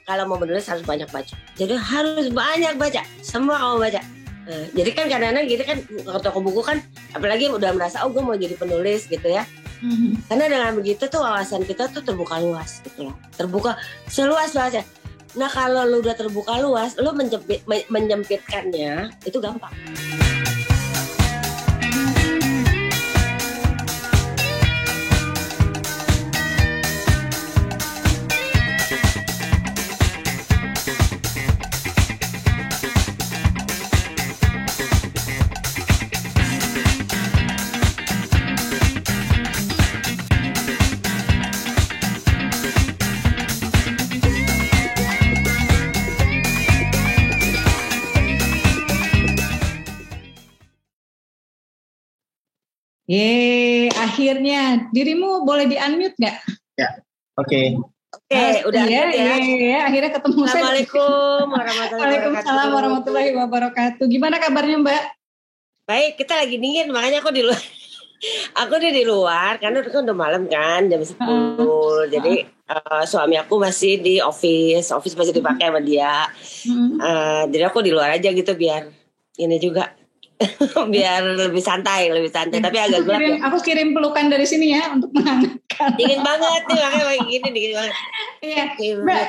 kalau mau menulis harus banyak baca. Jadi harus banyak baca, semua kamu baca. Jadi kan kadang-kadang gitu kan ke toko buku kan, apalagi udah merasa gue mau jadi penulis gitu ya. Karena dengan begitu tuh wawasan kita tuh terbuka luas gitu loh. Terbuka seluas-luasnya. Nah kalau lu udah terbuka luas, lu menyempitkannya itu gampang. Akhirnya dirimu boleh di-unmute nggak? Ya, oke. Udah ya. Akhirnya ketemu. Assalamualaikum warahmatullahi wabarakatuh. Gimana kabarnya Mbak? Baik, kita lagi dingin, makanya aku di luar. Aku di luar, karena itu kan udah malam kan, jam 10. Jadi suami aku masih di office masih dipakai sama dia. Jadi aku di luar aja gitu biar ini juga. Biar lebih santai tapi agak gelap ya. Aku kirim pelukan dari sini ya untuk menghangatkan. Dingin banget nih makanya kayak gini, dingin banget. Iya, Mbak,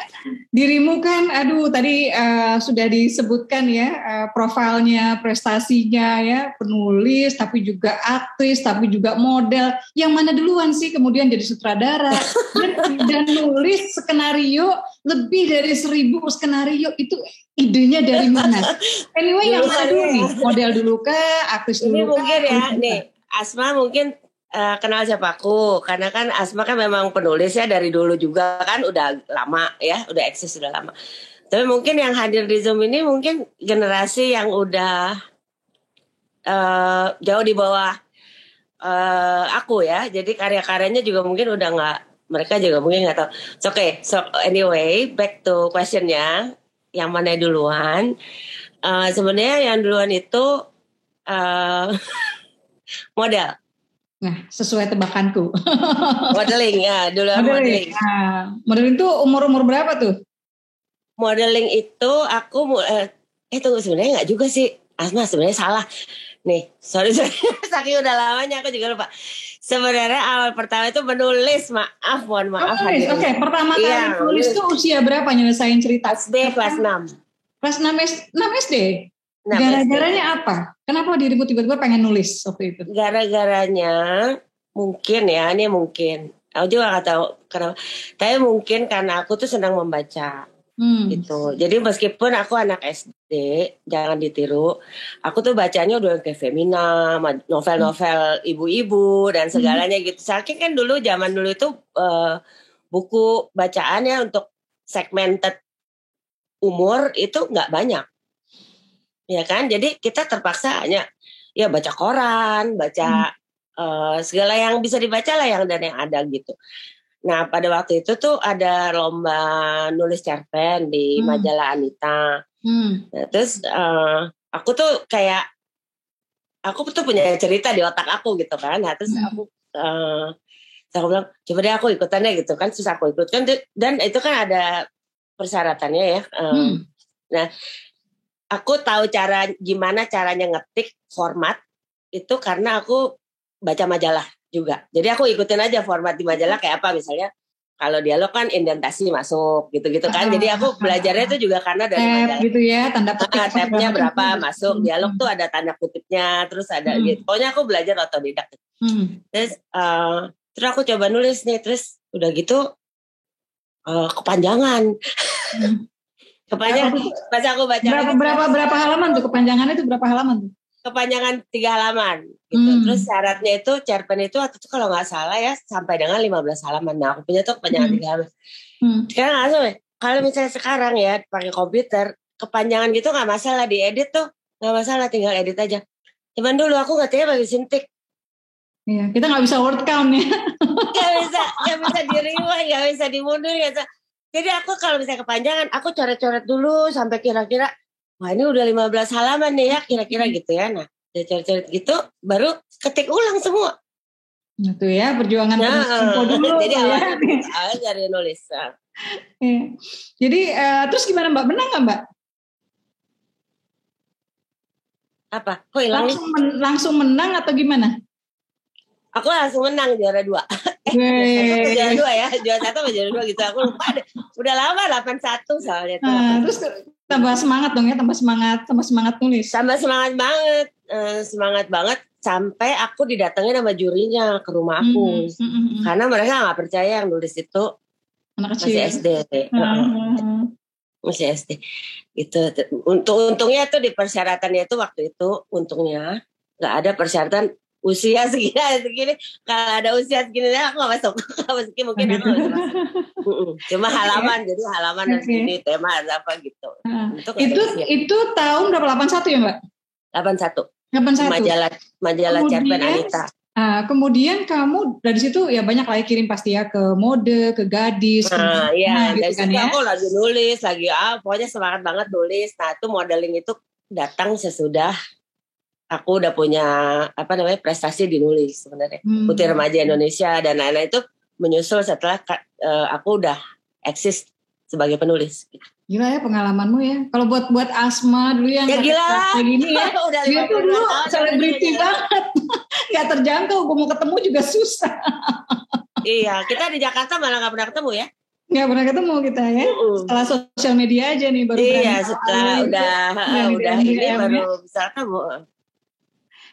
dirimu kan tadi sudah disebutkan ya profilnya, prestasinya ya, penulis tapi juga aktris tapi juga model. Yang mana duluan sih kemudian jadi sutradara dan nulis skenario lebih dari 1.000 skenario, itu idenya dari mana? Anyway, yang mana dulu nih? Model dulu kah? Aktris dulu kah? Ini mungkin ya, nih Asma mungkin kenal siapa aku, karena kan Asma kan memang penulis ya dari dulu juga kan, udah lama ya, udah eksis sudah lama. Tapi mungkin yang hadir di Zoom ini mungkin generasi yang udah jauh di bawah aku ya, jadi karya-karyanya juga mungkin udah nggak, mereka juga mungkin nggak tahu. So anyway, back to questionnya. Yang mana duluan? Sebenarnya yang duluan itu model. Nah, sesuai tebakanku. Modeling ya, duluan modeling. Modeling itu umur berapa tuh? Modeling itu aku tunggu, sebenarnya nggak juga sih. Asma sebenarnya salah. Nih, sorry saking udah lamanya aku juga lupa. Sebenarnya awal pertama itu menulis, mohon maaf. Oke. Pertama kali menulis tuh usia berapa nyelesain cerita? SD kelas 6. Kelas 6 SD? Gara-garanya apa? Kenapa dirimu tiba-tiba pengen nulis waktu itu? Gara-garanya mungkin ya, ini mungkin. Aku juga nggak tahu kenapa. Tapi mungkin karena aku tuh senang membaca. Gitu. Jadi meskipun aku anak SD, jangan ditiru. Aku tuh bacanya udah kayak Femina, novel-novel ibu-ibu dan segalanya gitu. Saking kan dulu zaman dulu itu buku bacaannya untuk segmented umur itu nggak banyak, ya kan? Jadi kita terpaksa hanya ya baca koran, baca segala yang bisa dibaca lah yang ada gitu. Nah pada waktu itu tuh ada lomba nulis cerpen di majalah Anita. Nah, terus aku tuh punya cerita di otak aku gitu kan. Nah terus aku bilang coba deh aku ikutan deh gitu kan. Terus aku ikutkan dan itu kan ada persyaratannya ya. Nah aku tahu gimana caranya ngetik format itu karena aku baca majalah juga. Jadi aku ikutin aja format di majalah kayak apa, misalnya kalau dialog kan indentasi masuk gitu-gitu kan. Jadi aku belajarnya itu juga karena dari majalah. Gitu ya, tanda kutip. Tabnya berapa masuk, dialog tuh ada tanda kutipnya, terus ada gitu. Pokoknya aku belajar otodidak. Terus aku coba nulis nih, terus udah gitu kepanjangan. Kepanjangan pas aku baca berapa halaman tuh kepanjangannya, itu berapa halaman tuh? Kepanjangan 3 halaman gitu. Terus syaratnya itu cerpen itu waktu itu kalau nggak salah ya sampai dengan 15 halaman. Nah aku punya tuh kepanjangan 3 halaman. Sekarang nggak salah. Kalau misalnya sekarang ya pakai komputer, kepanjangan gitu nggak masalah, diedit tuh nggak masalah, tinggal edit aja. Cuman dulu aku ngertinya pakai sintik. Iya, kita nggak bisa word count ya. Nggak bisa di-rewind, nggak bisa dimundur, nggak bisa. Jadi aku kalau misalnya kepanjangan, aku coret-coret dulu sampai kira-kira wah ini udah 15 halaman nih ya kira-kira gitu ya. Nah coret-coret gitu baru ketik ulang semua. Itu ya perjuangan info dulu. Jadi awalnya dari nulis. Ya. Jadi terus gimana Mbak? Menang nggak Mbak? Apa? Kok hilang? Langsung menang atau gimana? Aku langsung menang juara 2. Juara 2 ya, juara 1 sama juara 2 gitu. Aku lupa deh. Udah lama 81 soalnya itu. Terus tambah semangat dong ya, tambah semangat nulis. Tambah semangat banget. Sampai aku didatengin sama jurinya ke rumah aku. Karena mereka gak percaya yang nulis itu masih SD. Masih SD. Gitu. Untungnya tuh di persyaratannya itu waktu itu, untungnya gak ada persyaratan usia segini. Kalau ada usia segini aku gak masuk. Mungkin aku gak masuk. Cuma halaman, jadi halaman harus gini, tema apa gitu. Itu tahun berapa? 81 ya Mbak? 81. Majalah Cerpen Anita. Kemudian kamu dari situ ya banyak lah kirim pasti ya ke mode, ke gadis. Iya, gitu dari situ kan, aku lagi nulis, pokoknya semangat banget nulis. Nah itu modeling itu datang sesudah aku udah punya prestasi di nulis sebenarnya. Putri Remaja Indonesia dan lain-lain itu menyusul setelah aku udah eksis sebagai penulis. Gila ya pengalamanmu ya. Kalau buat Asma dulu yang kayak gini ya, dia tuh dulu selebriti banget. Gak terjangkau, gue mau ketemu juga susah. Iya, kita di Jakarta malah gak pernah ketemu ya. Gak pernah ketemu kita ya. Setelah sosial media aja nih baru. Iya, setelah udah ini baru bisa ketemu.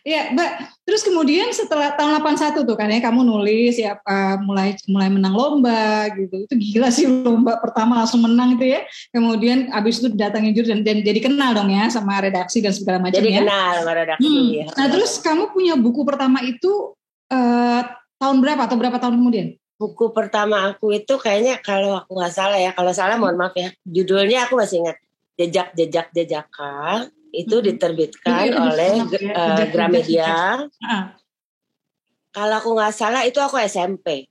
Ya, Mbak. Terus kemudian setelah tahun 81 tuh kan ya kamu nulis ya mulai menang lomba gitu. Itu gila sih lomba pertama langsung menang itu ya. Kemudian abis itu datangin juri dan jadi kenal dong ya sama redaksi dan segala macam. Jadi kenal sama redaksi ya. Nah, terus kamu punya buku pertama itu tahun berapa atau berapa tahun kemudian? Buku pertama aku itu kayaknya kalau aku nggak salah ya, kalau salah mohon maaf ya. Judulnya aku masih ingat, Jejak-Jejak itu diterbitkan oleh Gramedia. Kalau aku nggak salah itu aku SMP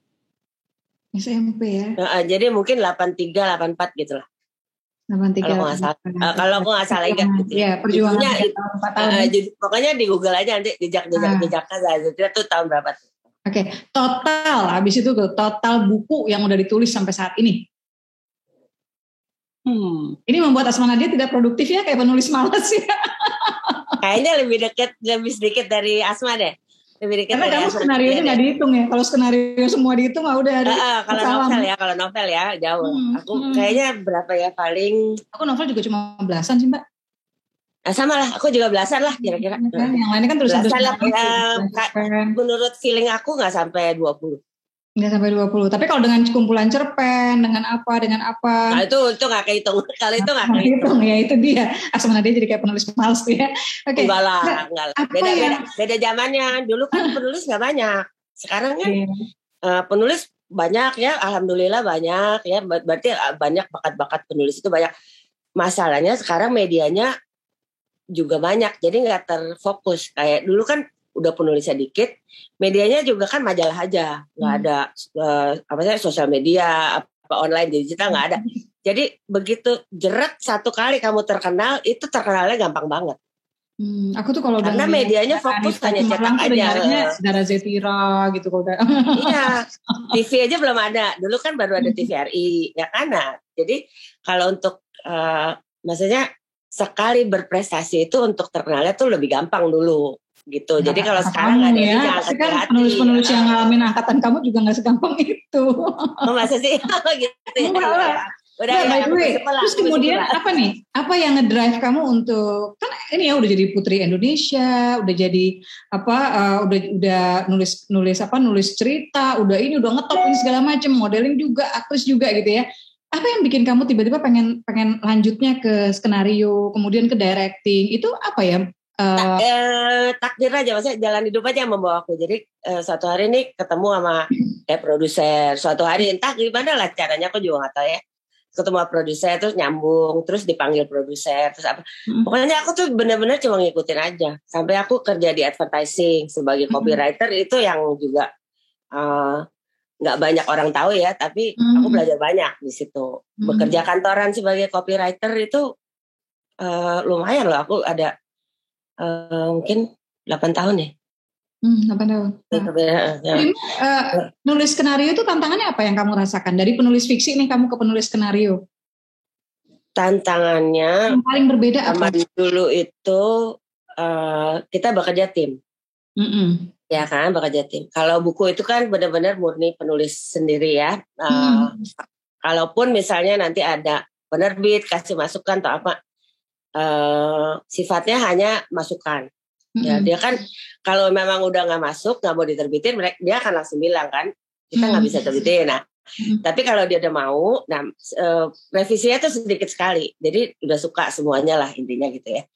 ya. Jadi mungkin 83, 84 gitu lah. 83. Kalau aku nggak salah ingat gitu. Ya, perjuangannya pokoknya di Google aja nanti Jejak-Jejak itu tahun berapa tuh. Oke, total habis itu total buku yang udah ditulis sampai saat ini. Ini membuat Asma Nadia tidak produktif ya, kayak penulis malas ya. Kayaknya lebih sedikit dari Asma deh. Lebih dekat. Karena kamu skenario-nya nggak dihitung ya. Kalau skenario semua dihitung udah ada. Kalau novel ya jauh. Aku kayaknya berapa ya paling. Aku novel juga cuma belasan sih Mbak. Sama lah, aku juga belasan lah kira-kira. Yang lainnya kan tulisan belasan lah. Menurut feeling aku nggak sampai 20. Nggak sampai 20. Tapi kalau dengan kumpulan cerpen, dengan apa? Kalau itu nggak kehitung. Kalau itu nggak kehitung. Ya itu dia. Asma Nadia jadi kayak penulis males tuh ya. Oke. Enggak lah. Beda zamannya. Dulu kan penulis nggak banyak. Sekarang kan penulis banyak ya. Alhamdulillah banyak ya. Berarti banyak bakat-bakat penulis itu banyak. Masalahnya sekarang medianya juga banyak. Jadi nggak terfokus. Kayak dulu kan udah penulisnya dikit, medianya juga kan majalah aja, nggak ada sosial media, online digital nggak ada. Jadi begitu jerat satu kali kamu terkenal, itu terkenalnya gampang banget. Aku tuh kalau karena medianya fokus hanya cetak aja. Saudara Zetira gitu kalau udah. Iya, TV aja belum ada. Dulu kan baru ada TVRI, ya kan? Nah, jadi kalau untuk maksudnya sekali berprestasi itu untuk terkenalnya tuh lebih gampang dulu. Gitu. Jadi kalau sekarang nggak ada ya, kan penulis-penulis yang ngalamin angkatan kamu juga nggak segampang itu. Masa sih? Gitu ya. Terus kemudian apa nih? Apa yang ngedrive kamu untuk kan ini ya udah jadi Putri Indonesia, udah jadi udah nulis cerita, udah ngetop ini segala macam, modeling juga, aktris juga gitu ya. Apa yang bikin kamu tiba-tiba pengen lanjutnya ke skenario, kemudian ke directing? Itu apa ya? Takdir aja, maksudnya jalan hidup aja yang membawa aku. Jadi suatu hari nih ketemu sama kayak produser, suatu hari entah gimana lah caranya aku juga nggak tahu ya, ketemu sama produser terus nyambung, terus dipanggil produser, terus apa, pokoknya aku tuh benar-benar cuma ngikutin aja sampai aku kerja di advertising sebagai copywriter. Itu yang juga nggak banyak orang tahu ya, tapi aku belajar banyak di situ. Bekerja kantoran sebagai copywriter itu lumayan loh. Aku ada mungkin 8 tahun ya. 8 tahun. Jadi nulis skenario itu tantangannya apa yang kamu rasakan? Dari penulis fiksi nih kamu ke penulis skenario. Tantangannya yang paling berbeda apa? Dulu itu kita bekerja tim. Ya kan, bekerja tim. Kalau buku itu kan benar-benar murni penulis sendiri ya. Kalaupun misalnya nanti ada penerbit kasih masukan atau apa, sifatnya hanya masukan. Ya, dia kan kalau memang udah nggak masuk, nggak mau diterbitin, dia akan langsung bilang kan, kita nggak bisa terbitin. Nah, tapi kalau dia udah mau, nah revisinya tuh sedikit sekali, jadi udah suka semuanya lah intinya gitu ya.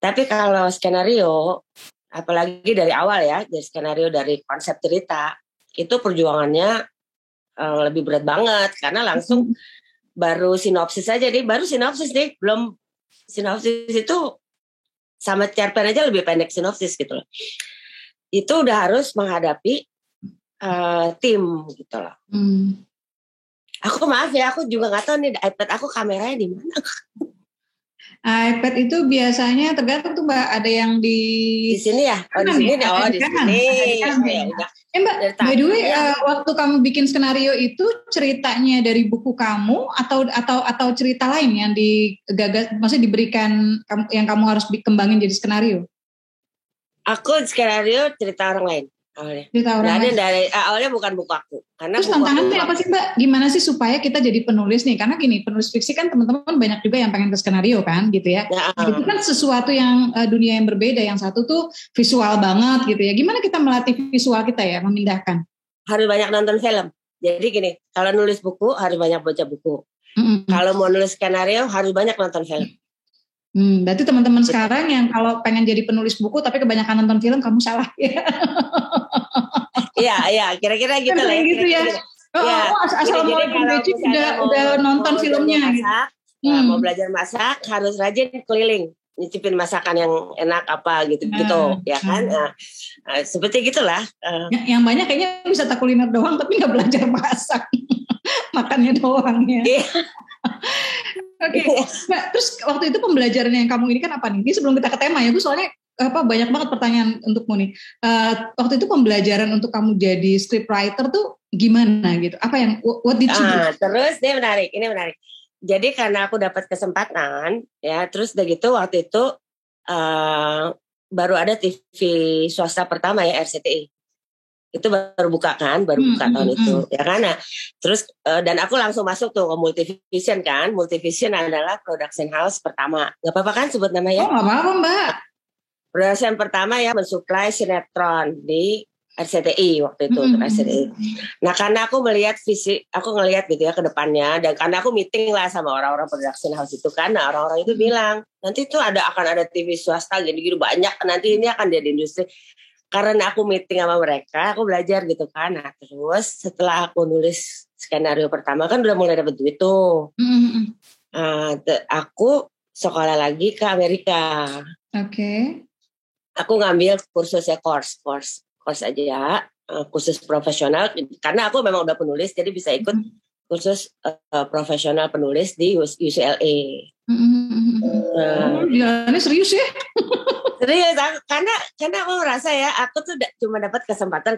Tapi kalau skenario, apalagi dari awal ya, dari skenario, dari konsep cerita, itu perjuangannya lebih berat banget karena langsung baru sinopsis aja nih, baru sinopsis nih, belum sinopsis itu sama cerpen aja lebih pendek sinopsis gitu loh. Itu udah harus menghadapi tim gitu loh. Aku maaf ya, aku juga nggak tahu nih iPad aku kameranya di mana. iPad itu biasanya tergantung tuh Mbak, ada yang di sini ya, di sini ya? Oh di sini. Mbak, by the way, waktu kamu bikin skenario itu ceritanya dari buku kamu atau cerita lain yang digagas, maksudnya diberikan yang kamu harus kembangin jadi skenario? Aku skenario cerita orang lain. Awalnya bukan buku aku. Karena terus tantangannya apa sih Mbak? Gimana sih supaya kita jadi penulis nih? Karena gini, penulis fiksi kan teman-teman banyak juga yang pengen ke skenario kan gitu ya. Itu kan sesuatu yang dunia yang berbeda. Yang satu tuh visual banget gitu ya. Gimana kita melatih visual kita ya, memindahkan? Harus banyak nonton film. Jadi gini, kalau nulis buku harus banyak baca buku. Kalau mau nulis skenario harus banyak nonton film. Berarti teman-teman sekarang yang kalau pengen jadi penulis buku tapi kebanyakan nonton film, kamu salah ya. Iya, kira-kira gitu lah. Gitu ya. Asal mau basic udah nonton filmnya. Masak, mau belajar masak harus rajin keliling, nyicipin masakan yang enak apa gitu, ya kan. Seperti gitulah. Yang banyak kayaknya wisata kuliner doang tapi nggak belajar masak, makannya doang ya. Oke. Mbak, terus waktu itu pembelajaran yang kamu ini kan apa nih? Ini sebelum kita ke tema ya, Bu, soalnya banyak banget pertanyaan untukmu nih. Waktu itu pembelajaran untuk kamu jadi scriptwriter tuh gimana gitu? Apa yang what did you do? Terus ini menarik. Jadi karena aku dapat kesempatan ya, terus udah gitu waktu itu baru ada TV swasta pertama ya, RCTI. Itu baru buka tahun itu ya kan. Nah, terus dan aku langsung masuk tuh ke Multivision kan. Multivision adalah production house pertama. Gak apa-apa kan sebut nama ya? Oh, gak apa-apa Mbak. Production pertama ya mensuplai sinetron di RCTI waktu itu untuk RCTI. Nah karena aku melihat aku ngelihat gitu ya ke depannya, dan karena aku meeting lah sama orang-orang production house itu kan, nah orang-orang itu bilang nanti tuh akan ada TV swasta gitu banyak, nanti ini akan jadi industri. Karena aku meeting sama mereka, aku belajar gitu kan. Nah terus setelah aku nulis skenario pertama kan udah mulai dapet duit tuh. Aku sekolah lagi ke Amerika. Oke. Aku ngambil kursusnya course aja ya, kursus profesional. Karena aku memang udah penulis, jadi bisa ikut kursus profesional penulis di UCLA. Jalannya serius ya? Serius, karena aku merasa ya, aku tuh cuma dapat kesempatan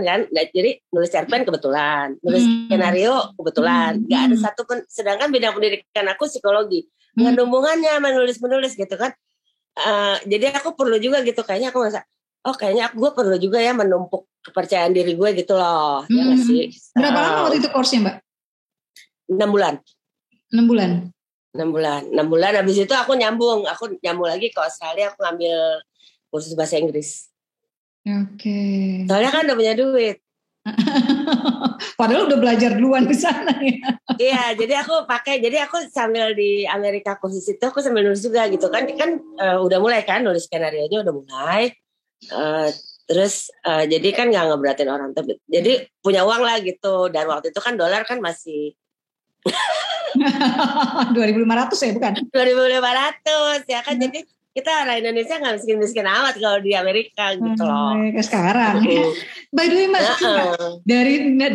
kan. Jadi nulis cerpen kebetulan, nulis skenario kebetulan, nggak ada satu pun. Sedangkan bidang pendidikan aku psikologi, nggak ada hubungannya menulis gitu kan. Jadi aku perlu juga gitu, kayaknya aku merasa, kayaknya gue perlu juga ya menumpuk kepercayaan diri gue gitu loh. Ya nggak sih? Berapa lama waktu itu course-nya Mbak? 6 bulan. 6 bulan. 6 bulan. Habis itu aku nyambung lagi ke Australia, aku ngambil kursus bahasa Inggris. Oke. Soalnya kan udah punya duit. Padahal udah belajar duluan di sana ya. Iya, jadi aku sambil di Amerika kursus itu aku sambil nulis juga gitu kan udah mulai kan nulis skenario aja udah mulai. Terus jadi kan nggak ngeberatin orang terbit. Jadi punya uang lah gitu, dan waktu itu kan dolar kan masih 2.500 ya bukan? 2.500 ya kan. Jadi kita orang Indonesia nggak miskin-miskin amat kalau di Amerika gitu loh. Sekarang. By the way Mbak,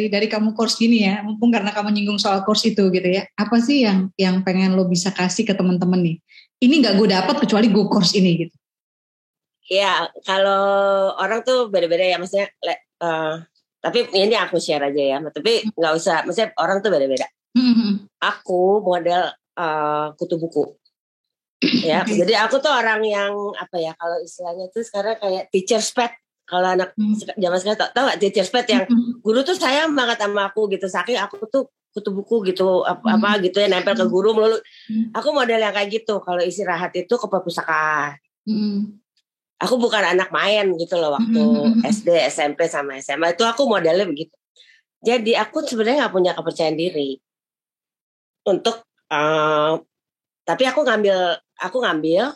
dari kamu course gini ya, mumpung karena kamu nyinggung soal course itu gitu ya, apa sih yang pengen lo bisa kasih ke teman-teman nih? Ini nggak gue dapat kecuali gue course ini gitu. Ya, kalau orang tuh beda-beda ya, maksudnya. Tapi ini aku share aja ya. Tapi nggak usah, maksudnya orang tuh beda-beda. Aku model kutu buku. Ya, jadi aku tuh orang yang apa ya? Kalau istilahnya tuh sekarang kayak teacher's pet. Kalau anak zaman sekarang tau gak teacher's pet yang guru tuh sayang banget sama aku gitu. Saking aku tuh kutu buku gitu apa gitu ya nempel ke guru melulu. Aku model yang kayak gitu. Kalau istirahat itu ke perpustakaan. Aku bukan anak main gitu loh waktu SD, SMP sama SMA itu aku modelnya begitu. Jadi aku sebenarnya nggak punya kepercayaan diri untuk tapi aku ngambil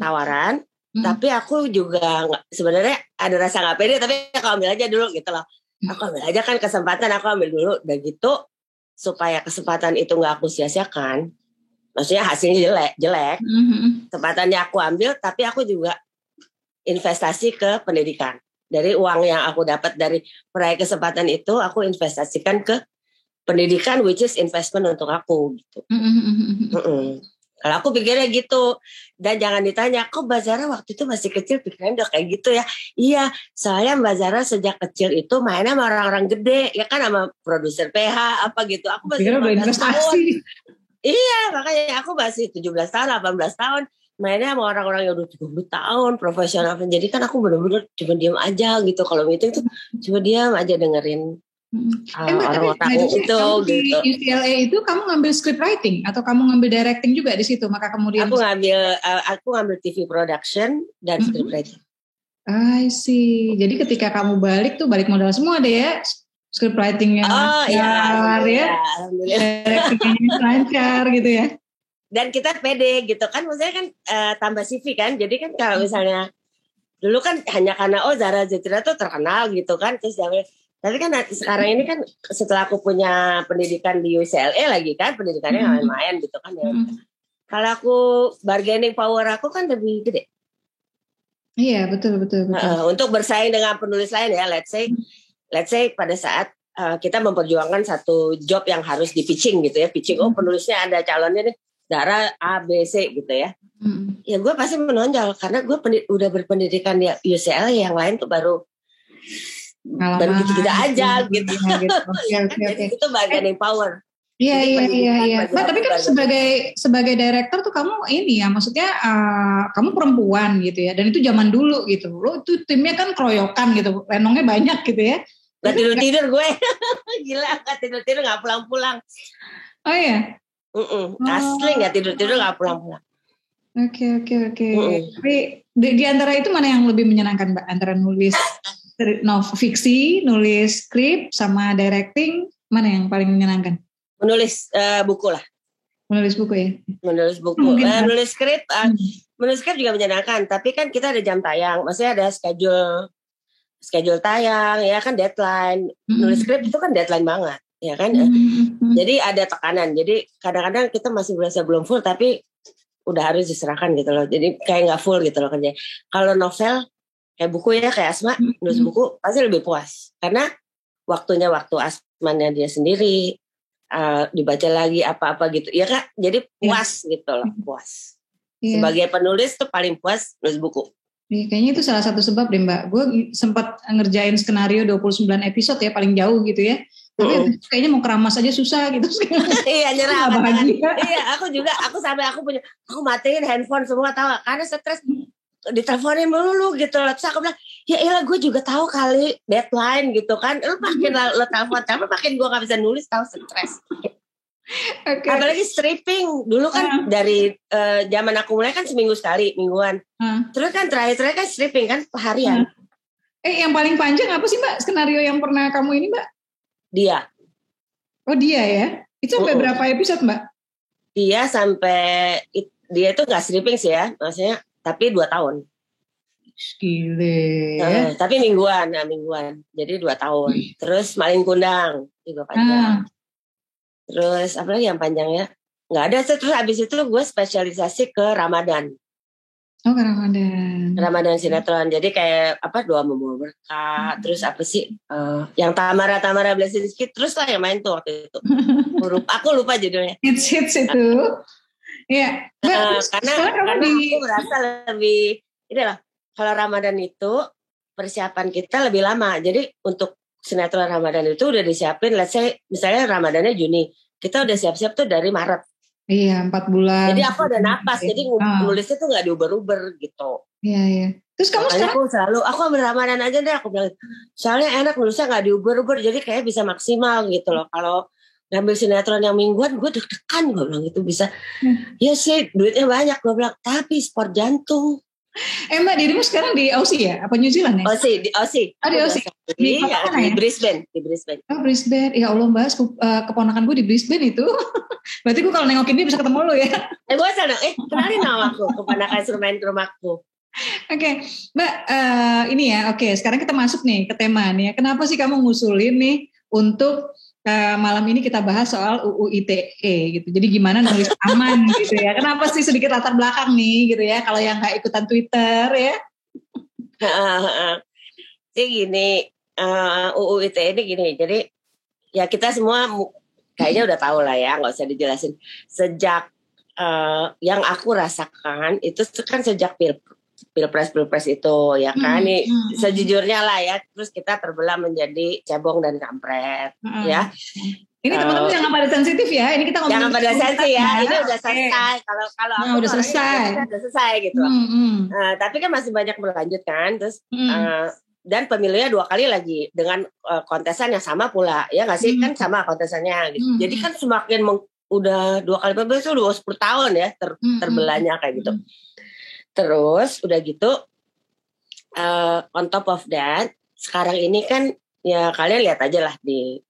tawaran, tapi aku juga sebenarnya ada rasa nggak pede, tapi aku ambil aja dulu gitu loh. Aku ambil aja kan kesempatan, aku ambil dulu, dan gitu supaya kesempatan itu nggak aku sia-siakan. Maksudnya hasilnya jelek. Kesempatannya aku ambil, tapi aku juga investasi ke pendidikan. Dari uang yang aku dapat dari proyek kesempatan itu, aku investasikan ke pendidikan, which is investment untuk aku gitu. Kalau aku pikirnya gitu. Dan jangan ditanya, kok Mbak Zara waktu itu masih kecil pikirannya udah kayak gitu ya? Iya, soalnya Mbak Zara sejak kecil itu mainnya sama orang-orang gede, ya kan sama produser PH apa gitu. Aku masih 15 tahun. Iya, makanya aku masih 17 tahun, 18 tahun. Mainnya sama orang-orang yang udah 30 tahun, profesional. Jadi kan aku bener-bener cuma diam aja gitu. Kalau meeting tuh cuma diam aja dengerin orang-orang itu kamu gitu. Di UCLA itu kamu ngambil script writing atau kamu ngambil directing juga di situ? Maka kemudian aku ngambil TV production dan script writing. I see. Jadi ketika kamu balik modal semua deh ya. Script writingnya lancar ya. Directingnya lancar gitu ya. Dan kita pede gitu kan, maksudnya kan tambah CV kan. Jadi kan kalau misalnya dulu kan hanya karena Zara Zetira tuh terkenal gitu kan, terus tapi kan sekarang ini kan setelah aku punya pendidikan di UCLA lagi kan, pendidikannya main-main gitu kan ya. Kalau aku bargaining power aku kan lebih gede. Iya betul. Untuk bersaing dengan penulis lain ya, let's say pada saat kita memperjuangkan satu job yang harus di pitching gitu ya, pitching penulisnya ada calonnya nih. Zara A, B, C gitu ya. Ya gue pasti menonjol karena gue udah berpendidikan di UCLA, yang lain tuh baru gitu-gitu aja gitu. Jadi itu bargaining power. Iya. Mbak, tapi kan sebagai director tuh kamu ini ya, maksudnya kamu perempuan gitu ya, dan itu zaman dulu gitu. Lo tuh timnya kan keroyokan gitu, lenongnya banyak gitu ya. Gak tidur gue. Gila, gak tidur gak pulang-pulang. Oh iya? Asli gak tidur gak pulang-pulang. Oke. Tapi di antara itu mana yang lebih menyenangkan Mbak? Antara nulis fiksi, nulis skrip, sama directing, mana yang paling menyenangkan? Menulis buku lah. Menulis buku ya? Menulis buku. Menulis skrip juga menyenangkan. Tapi kan kita ada jam tayang. Maksudnya ada schedule tayang, ya kan deadline. Nulis skrip itu kan deadline banget. Ya kan, jadi ada tekanan. Jadi kadang-kadang kita masih berasa belum full, tapi udah harus diserahkan gitu loh. Jadi kayak nggak full gitu loh kerja. Kalau novel kayak buku ya, kayak Asma nulis buku pasti lebih puas karena waktunya waktu Asmanya dia sendiri, dibaca lagi apa-apa gitu ya Kak. Jadi puas gitu loh, puas. Sebagai penulis tuh paling puas nulis buku. Kayaknya itu salah satu sebab deh Mbak. Gue sempat ngerjain skenario 29 episode ya, paling jauh gitu ya. Tapi kayaknya mau keramas aja susah gitu. Iya, nyerah. Iya, aku matiin handphone semua, tahu karena stres diteleponin melulu gitu loh. Terus aku bilang, ya iyalah gue juga tahu kali deadline gitu kan. Lu makin lo telepon, makin gue gak bisa nulis, tahu stres. Okay. Apalagi stripping dulu kan dari zaman aku mulai kan seminggu sekali, mingguan. Terus kan terakhir kan stripping kan harian. Yang paling panjang apa sih Mbak skenario yang pernah kamu ini Mbak? Dia. Oh dia ya? Itu sampai berapa episode Mbak? Dia itu gak stripping sih ya, maksudnya tapi 2 tahun. Gile. Tapi mingguan. Jadi 2 tahun. Terus Maling Kundang juga panjang. Terus apa lagi yang panjangnya? Nggak ada. Terus abis itu gue spesialisasi ke Ramadan. Oh, ke Ramadan. Ramadan sinetron. Jadi kayak Doa Membawa Berkah. Terus apa sih? Yang Tamara Blesinsky. Terus lah yang main tuh waktu itu. Aku lupa judulnya. Hits itu. Iya. Karena aku merasa lebih, kalau Ramadan itu persiapan kita lebih lama. Jadi untuk sinetron Ramadan itu udah disiapin, let's say misalnya Ramadannya Juni, kita udah siap-siap tuh dari Maret. Iya, 4 bulan. Jadi aku ada napas, jadi nulisnya tuh nggak diuber-uber gitu. Iya. Terus kamu sekarang? Aku ambil Ramadan aja deh, aku bilang. Soalnya enak nulisnya nggak diuber-uber, jadi kayak bisa maksimal gitu loh. Kalau ngambil sinetron yang mingguan, gue deg-degan, gue bilang itu bisa. Ya sih, duitnya banyak, gue bilang. Tapi sport jantung. Mbak, dirimu sekarang di Aussie ya? Apa New Zealand ya? Di Aussie. Di Aussie. Di Brisbane. Di Brisbane. Oh, Brisbane. Ya Allah, Mbak, keponakan gue di Brisbane itu. Berarti gue kalau nengokin dia bisa ketemu lo ya? Gue sana, kenalin nama aku, keponakan suruh main ke rumahku. Oke, Mbak, ini ya, oke. Sekarang kita masuk nih ke tema nih ya. Kenapa sih kamu ngusulin nih untuk malam ini kita bahas soal UU ITE gitu. Jadi gimana nulis aman gitu ya. Kenapa sih sedikit latar belakang nih gitu ya. Kalau yang gak ikutan Twitter ya. Jadi gini, UU ITE ini gini. Jadi ya kita semua kayaknya udah tahu lah ya. Gak usah dijelasin. Sejak yang aku rasakan itu kan sejak Pilpres itu ya kan. Sejujurnya lah ya. Terus kita terbelah menjadi cebong dan kampret ya. Ini teman-teman jangan pada sensitif ya. Ini kita ngomongin jangan pada sensitif ya. Ini udah selesai. Kalau aku udah selesai gitu. Tapi kan masih banyak berlanjut kan. Terus dan pemilunya 2 kali lagi dengan kontesan yang sama pula ya nggak sih kan sama kontesannya gitu. Jadi kan semakin udah 2 kali pemilu itu udah 10 tahun ya terbelahnya kayak gitu. Terus udah gitu on top of that sekarang ini kan ya kalian lihat aja lah di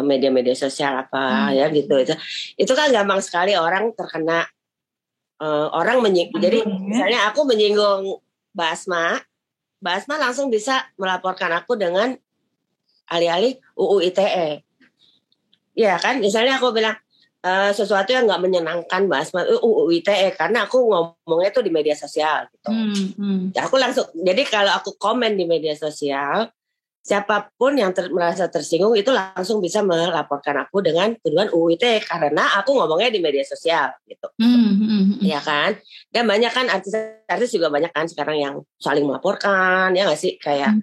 media-media sosial apa ya gitu itu kan gampang sekali orang terkena orang menyinggung. Jadi misalnya aku menyinggung Mbak Asma langsung bisa melaporkan aku dengan alih-alih UU ITE. Ya kan misalnya aku bilang sesuatu yang nggak menyenangkan Mbak Asma UU ITE karena aku ngomongnya tuh di media sosial gitu. Ya, aku langsung jadi kalau aku komen di media sosial siapapun yang merasa tersinggung itu langsung bisa melaporkan aku dengan tuduhan UU ITE karena aku ngomongnya di media sosial gitu. Ya kan? Dan banyak kan artis juga banyak kan sekarang yang saling melaporkan ya nggak sih kayak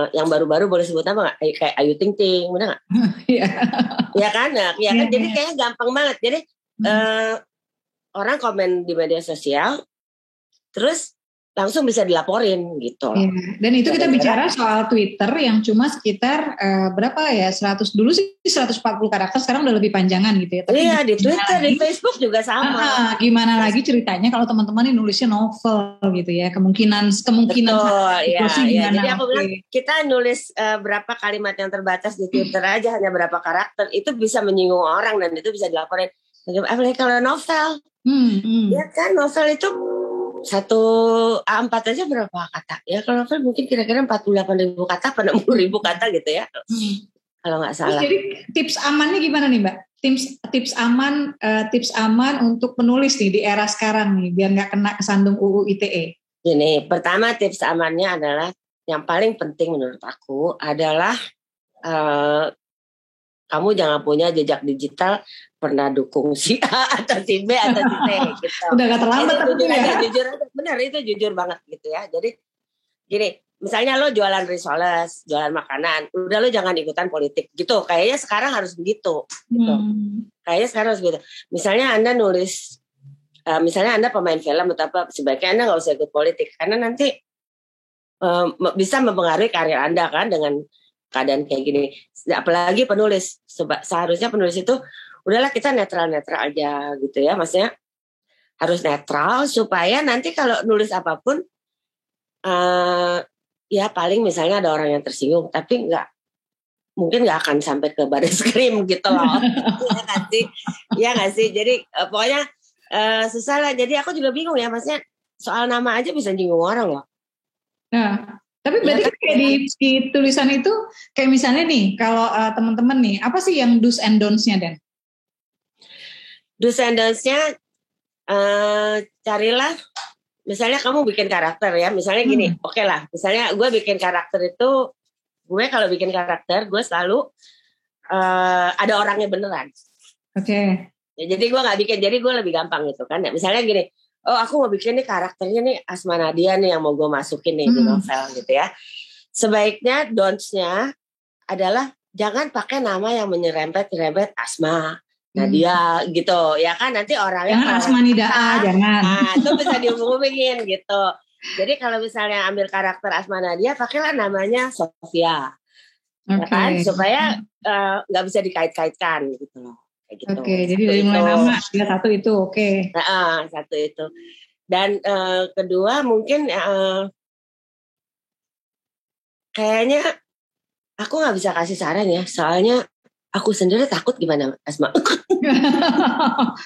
yang baru-baru boleh sebut apa nggak kayak Ayu Ting Ting benar nggak? Ya kan? Jadi kayaknya gampang banget. Jadi orang komen di media sosial terus langsung bisa dilaporin gitu. Ya, dan itu kita bicara soal Twitter yang cuma sekitar berapa ya 100 dulu sih 140 karakter sekarang udah lebih panjangan gitu ya. Tapi iya di Twitter di Facebook juga sama. Gimana lagi ceritanya kalau teman-teman ini nulisnya novel gitu ya kemungkinan. Betul ya. Jadi aku bilang kita nulis berapa kalimat yang terbatas di Twitter aja hanya berapa karakter itu bisa menyinggung orang dan itu bisa dilaporin. Apalagi kalau novel, ya kan novel itu 1 A4 aja berapa kata? Ya kalau novel mungkin kira-kira 48.000 kata, 60.000 kata gitu ya. Kalau nggak salah. Jadi tips amannya gimana nih Mbak? Tips aman untuk penulis nih di era sekarang nih biar nggak kena kesandung UU ITE. Gini, pertama tips amannya adalah yang paling penting menurut aku adalah kamu jangan punya jejak digital pernah dukung si A atau si B atau si C gitu. Udah gak terlambat jujur benar itu jujur banget gitu ya. Jadi gini, misalnya lo jualan risoles, jualan makanan, udah lo jangan ikutan politik gitu. Kayaknya sekarang harus begitu gitu. Kayaknya sekarang harus begitu. Misalnya Anda nulis misalnya Anda pemain film atau apa, sebaiknya Anda gak usah ikut politik karena nanti bisa mempengaruhi karir Anda kan dengan keadaan kayak gini. Apalagi penulis, seharusnya penulis itu udahlah kita netral aja gitu ya, maksudnya harus netral supaya nanti kalau nulis apapun ya paling misalnya ada orang yang tersinggung tapi mungkin nggak akan sampai ke Barisskrim gitu loh. ya nggak sih jadi pokoknya susah lah. Jadi aku juga bingung ya, maksudnya soal nama aja bisa nyinggung orang loh. Nah tapi berarti kan kayak di tulisan itu kayak misalnya nih kalau teman-teman nih apa sih yang do's and don'ts-nya Dan? Do's and don'ts-nya carilah misalnya kamu bikin karakter ya, misalnya gini, oke lah, misalnya gue bikin karakter itu, gue kalau bikin karakter gue selalu ada orangnya beneran. Oke. Ya, jadi gue nggak bikin, jadi gue lebih gampang gitu kan. Misalnya gini, oh aku mau bikin nih karakternya nih Asma Nadia nih yang mau gue masukin nih di novel gitu ya. Sebaiknya don'ts-nya adalah jangan pakai nama yang menyerempet-nyerempet Asma Nadia gitu ya kan, nanti orangnya jangan Asma Nidaa, jangan. Nah, itu bisa dihubungin gitu. Jadi kalau misalnya ambil karakter Asma Nadia, pakailah namanya Sofia. Ya kan, supaya nggak bisa dikait-kaitkan gitu loh. Gitu. Jadi dari mulai nama ya satu itu satu itu. Dan kedua mungkin kayaknya aku nggak bisa kasih saran ya, soalnya aku sendiri takut gimana Asma.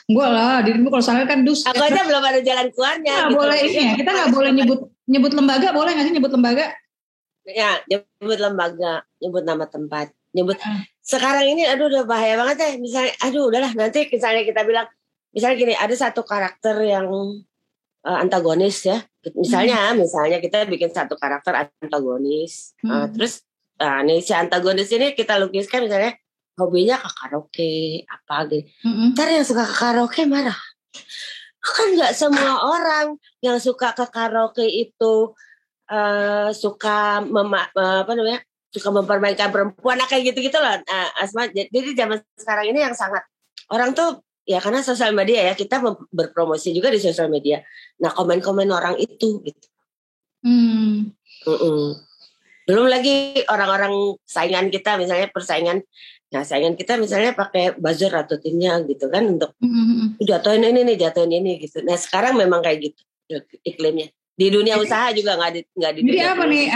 Enggak lah, dirimu kalau salah kan dus. Aku aja belum ada jalan keluarnya. Nggak gitu. Boleh ini ya, kita nggak boleh nyebut lembaga, boleh nggak sih nyebut lembaga? Ya, nyebut lembaga, nyebut nama tempat, nyebut. Sekarang ini aduh udah bahaya banget ya. Misalnya, aduh udahlah nanti misalnya kita bilang, misalnya gini, ada satu karakter yang antagonis ya. Misalnya kita bikin satu karakter antagonis. Terus nih si antagonis ini kita lukiskan misalnya hobinya ke karaoke apa gitu. Ntar yang suka ke karaoke marah. Kan nggak semua orang yang suka ke karaoke itu suka suka mempermainkan perempuan kayak gitu-gitu loh, Asma. Jadi zaman sekarang ini yang sangat orang tuh ya karena sosial media ya, kita berpromosi juga di sosial media. Nah komen-komen orang itu gitu. Belum lagi orang-orang saingan kita misalnya persaingan. Nah saingan kita misalnya pakai buzzer atau timnya gitu kan untuk jatuhin ini nih, jatuhin ini gitu. Nah sekarang memang kayak gitu iklimnya. Di dunia usaha juga nggak di jadi apa nih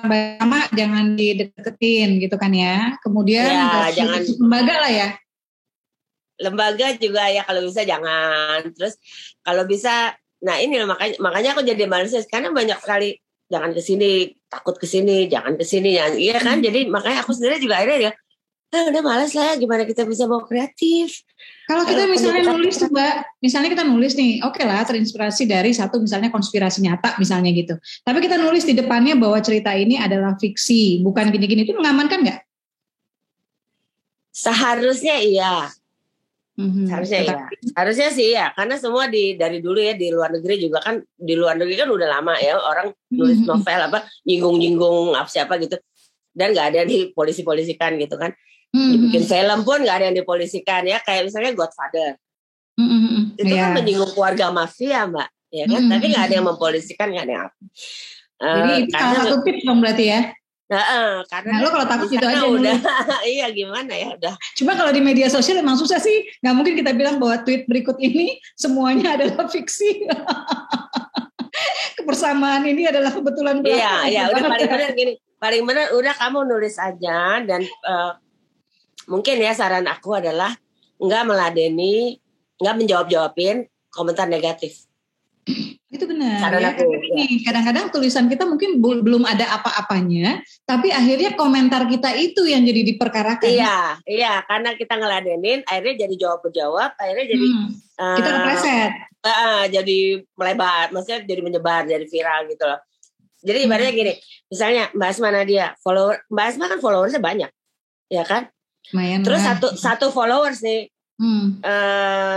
pertama jangan dideketin gitu kan ya, kemudian ya, jangan lembaga lah ya, lembaga juga ya kalau bisa jangan. Terus kalau bisa nah ini loh, makanya aku jadi males karena banyak sekali jangan kesini, takut kesini, jangan kesini, jangan iya kan. Jadi makanya aku sendiri juga akhirnya ya udah malas lah ya, gimana kita bisa mau kreatif. Kalau kita misalnya nulis tuh Mbak, misalnya kita nulis nih, oke lah terinspirasi dari satu misalnya konspirasi nyata misalnya gitu. Tapi kita nulis di depannya bahwa cerita ini adalah fiksi, bukan gini-gini, itu mengamankan nggak? Seharusnya iya. Harusnya sih ya, karena semua dari dulu ya di luar negeri juga kan, di luar negeri kan udah lama ya orang nulis novel apa nyinggung-nyinggung apa siapa gitu, dan nggak ada yang dipolisi-polisikan gitu kan. Dibikin film pun nggak ada yang dipolisikan ya, kayak misalnya Godfather itu kan menyinggung keluarga mafia Mbak ya kan, tapi nggak ada yang mempolisikan, nggak ada yang apa. Jadi itu salah satu tips dong berarti ya. Karena lo kalau takut itu aja udah iya gimana ya udah. Cuma kalau di media sosial emang susah sih, nggak mungkin kita bilang bahwa tweet berikut ini semuanya adalah fiksi. Kebersamaan ini adalah kebetulan. Iya udah paling benar gini, paling benar udah kamu nulis aja dan mungkin ya saran aku adalah nggak meladeni, nggak menjawab-jawabin komentar negatif. Itu benar. Ya, kadang-kadang tulisan kita mungkin belum ada apa-apanya, tapi akhirnya komentar kita itu yang jadi diperkarakan. Iya, karena kita ngeladenin, akhirnya jadi jawab-jawab, akhirnya jadi kita kepleset. Jadi melebar, maksudnya jadi menyebar, jadi viral gitu loh. Jadi ibaratnya gini, misalnya Mbak Asma Nadia, Mbak Asma kan followersnya banyak, ya kan? Lumayan. Terus satu followers nih,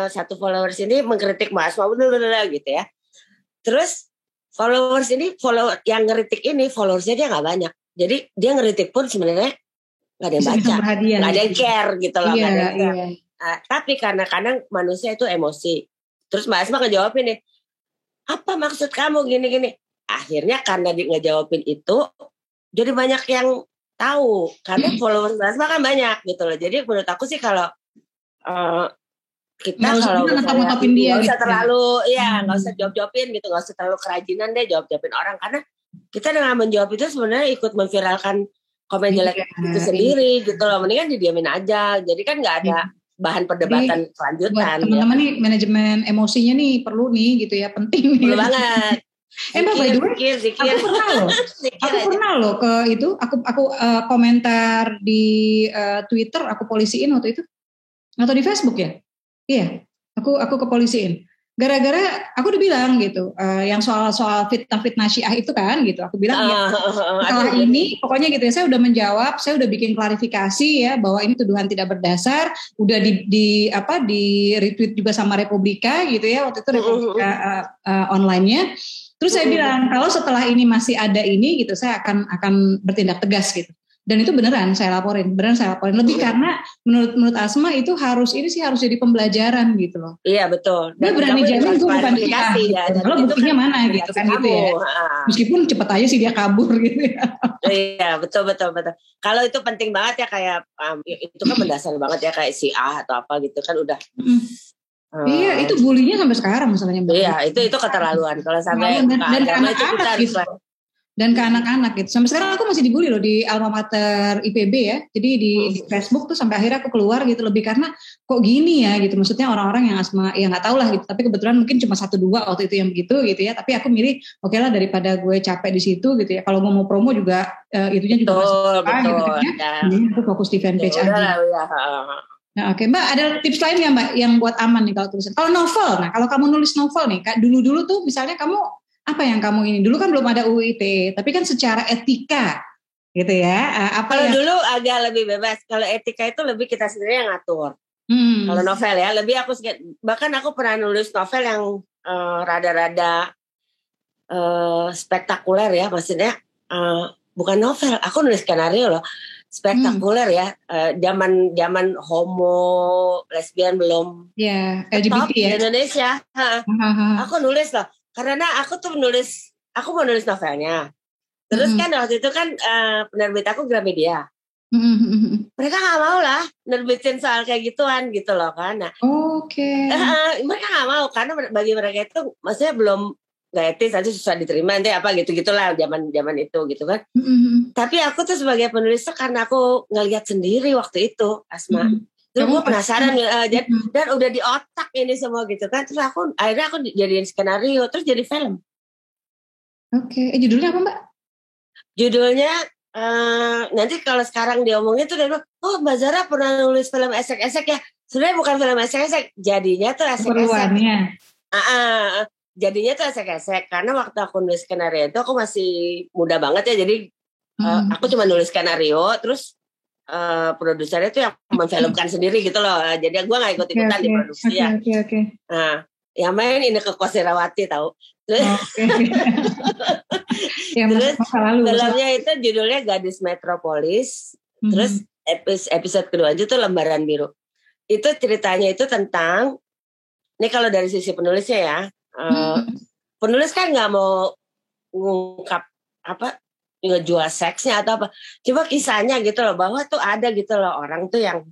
satu followers ini mengkritik Mbak Asma gitu ya. Terus followers ini, yang ngeritik ini followersnya dia nggak banyak. Jadi dia ngeritik pun sebenarnya nggak ada yang baca, nggak ada yang care gitu loh. Iya. Tapi karena kadang manusia itu emosi. Terus Mbak Asma ngejawabin nih, apa maksud kamu gini-gini? Akhirnya karena dia ngejawabin itu, jadi banyak yang tahu. Karena followers Mbak Asma kan banyak gitu loh. Jadi menurut aku sih kalau kita kalau nggak usah terlalu nggak usah jawab-jawabin gitu, nggak usah terlalu kerajinan deh jawab-jawabin orang, karena kita dengan menjawab itu sebenarnya ikut memviralkan komen jelek itu sendiri gitu loh. Mendingan didiamin aja, jadi kan nggak ada bahan perdebatan selanjutan. Teman-teman nih manajemen emosinya nih perlu nih gitu ya, penting nih. Perlu banget. Mbak, by the way, aku pernah loh ke itu, aku komentar di Twitter, aku polisiin waktu itu, atau di Facebook ya. Iya, aku kepolisiin. gara-gara aku udah bilang gitu, yang soal fitnah Syiah itu kan gitu, aku bilang setelah ini pokoknya gitu ya, saya udah menjawab, saya udah bikin klarifikasi ya bahwa ini tuduhan tidak berdasar, udah di retweet juga sama Republika gitu ya, waktu itu Republika online-nya. Terus saya bilang kalau setelah ini masih ada ini gitu, saya akan bertindak tegas gitu. Dan itu beneran saya laporin lebih karena menurut Asma itu harus jadi pembelajaran gitu loh. Iya betul. Dan berani jamin gue bukan Syiah ya. Kalau buktinya kan mana gitu kan gitu ya. Meskipun cepet aja sih dia kabur gitu ya. Iya betul. Kalau itu penting banget ya, kayak itu kan mendasar banget ya, kayak Syiah atau apa gitu kan udah. Iya itu bulinya sampai sekarang masalahnya. Iya itu keterlaluan kalau sampai agama itu kita harus gitu. Dan ke anak-anak gitu. Sampai sekarang aku masih dibully loh di alma mater IPB ya. Jadi di Facebook tuh sampai akhirnya aku keluar gitu, lebih karena kok gini ya gitu. Maksudnya orang-orang yang Asma ya nggak tahu lah gitu. Tapi kebetulan mungkin cuma 1-2 waktu itu yang begitu gitu ya. Tapi aku milih oke lah daripada gue capek di situ gitu ya. Kalau gue mau promo juga itunya juga betul, gitu kan ya. Jadi aku fokus di fanpage aja. Nah oke. Mbak, ada tips lain nggak Mbak yang buat aman nih kalau tulisan? Kalau novel, nah kalau kamu nulis novel nih, dulu-dulu tuh misalnya kamu apa yang kamu ini? Dulu kan belum ada UU ITE, tapi kan secara etika gitu ya. Kalau dulu agak lebih bebas. Kalau etika itu lebih kita sendiri yang ngatur. Kalau novel ya, lebih bahkan aku pernah nulis novel yang rada-rada spektakuler ya, maksudnya bukan novel, aku nulis skenario loh. Spektakuler ya, zaman homo lesbian belum LGBT ya di Indonesia. Aku nulis loh. Karena aku mau nulis novelnya. Terus kan waktu itu kan penerbit aku Gramedia. Mereka gak mau lah nerbitin soal kayak gituan gitu loh kan. Nah, mereka gak mau karena bagi mereka itu maksudnya belum gak etis, nanti susah diterima, nanti apa gitu-gitulah zaman itu gitu kan. Tapi aku tuh sebagai penulis tuh karena aku ngelihat sendiri waktu itu, Asma. Terus gue penasaran dan udah di otak ini semua gitu kan. Terus akhirnya aku jadiin skenario, terus jadi film. Oke. Judulnya apa Mbak? Judulnya nanti kalau sekarang diomongin tuh dia bilang, oh Mbak Zara pernah nulis film esek-esek ya. Sebenarnya bukan film esek-esek, jadinya tuh esek-esek. Jadinya tuh esek-esek karena waktu aku nulis skenario itu aku masih muda banget ya. Jadi aku cuma nulis skenario, terus produsernya tuh yang memfilmkan sendiri gitu loh. Jadi gue gak ikut-ikutan di produksi ya. Nah, yang main Inneke Koesherawati tahu. Terus filmnya itu judulnya Gadis Metropolis. Terus episode kedua itu tuh Lembaran Biru. Itu ceritanya itu tentang, ini kalau dari sisi penulisnya ya, penulis kan gak mau ngungkap ngejual seksnya atau apa, coba kisahnya gitu loh, bahwa tuh ada gitu loh orang tuh yang,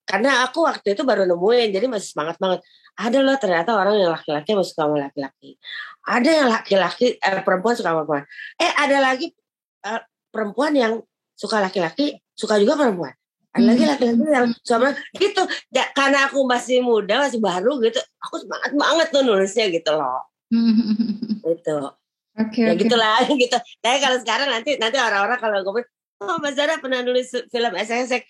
karena aku waktu itu baru nemuin, jadi masih semangat banget, ada loh ternyata orang yang laki-laki masih suka sama laki-laki, ada yang laki-laki perempuan suka sama perempuan, ada lagi perempuan yang suka laki-laki suka juga perempuan, ada lagi laki-laki yang sama gitu. Karena aku masih muda, masih baru gitu, aku semangat banget tuh nulisnya gitu loh. Gitu. Ya gitulah gitu. Tapi kalau sekarang nanti orang-orang kalau gue, oh Mbak Zara pernah nulis film esek-esek.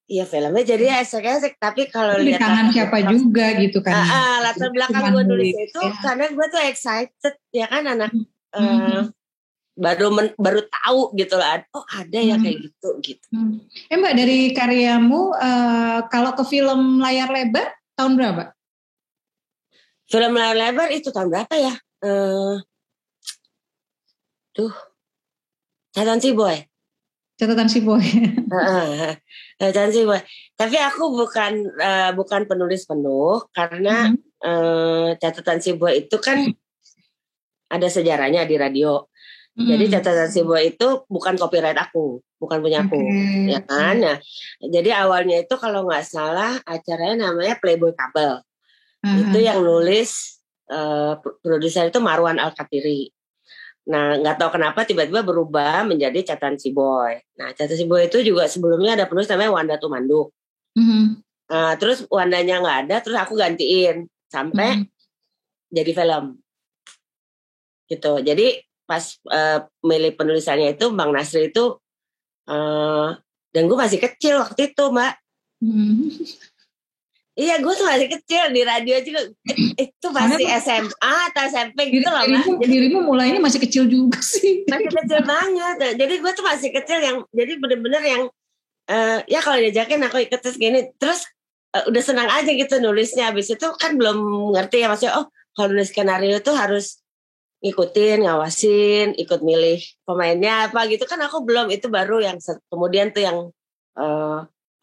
Iya filmnya jadi esek-esek. Tapi kalau lihat di tangan siapa juga gitu kan. Latar belakang gue nulis itu karena gue tuh excited ya kan, anak baru tahu gitu loh. Oh ada ya kayak gitu. Mbak, dari karyamu kalau ke film layar lebar tahun berapa? Film layar lebar itu tahun berapa ya? Catatan si boy. Catatan si boy. Tapi aku bukan penulis penuh karena catatan si boy itu kan ada sejarahnya di radio. Jadi catatan si boy itu bukan copyright aku, bukan punya aku, ya kan? Nah, jadi awalnya itu kalau nggak salah acaranya namanya Playboy Kabel. Itu yang nulis produser itu Marwan Al-Katiri. Nah, nggak tahu kenapa tiba-tiba berubah menjadi catatan si boy. Nah, catatan si boy itu juga sebelumnya ada penulis namanya Wanda Tumanduk. Nah, terus Wandanya nggak ada, terus aku gantiin sampai jadi film. Gitu. Jadi pas milih penulisannya itu Bang Nasri itu, dan gue masih kecil waktu itu, Mbak. Iya, gue tuh masih kecil di radio juga. Itu masih SMA atau SMP gitu loh, Mbak. Dirimu mulainya masih kecil juga sih. Masih kecil banget. Jadi gue tuh masih kecil yang, jadi bener-bener yang, ya kalau diajakin aku ikut terus gini. Terus udah senang aja gitu nulisnya. Habis itu kan belum ngerti ya maksudnya, kalau nulis skenario tuh harus ngikutin, ngawasin, ikut milih pemainnya apa gitu kan aku belum. Itu baru yang kemudian tuh yang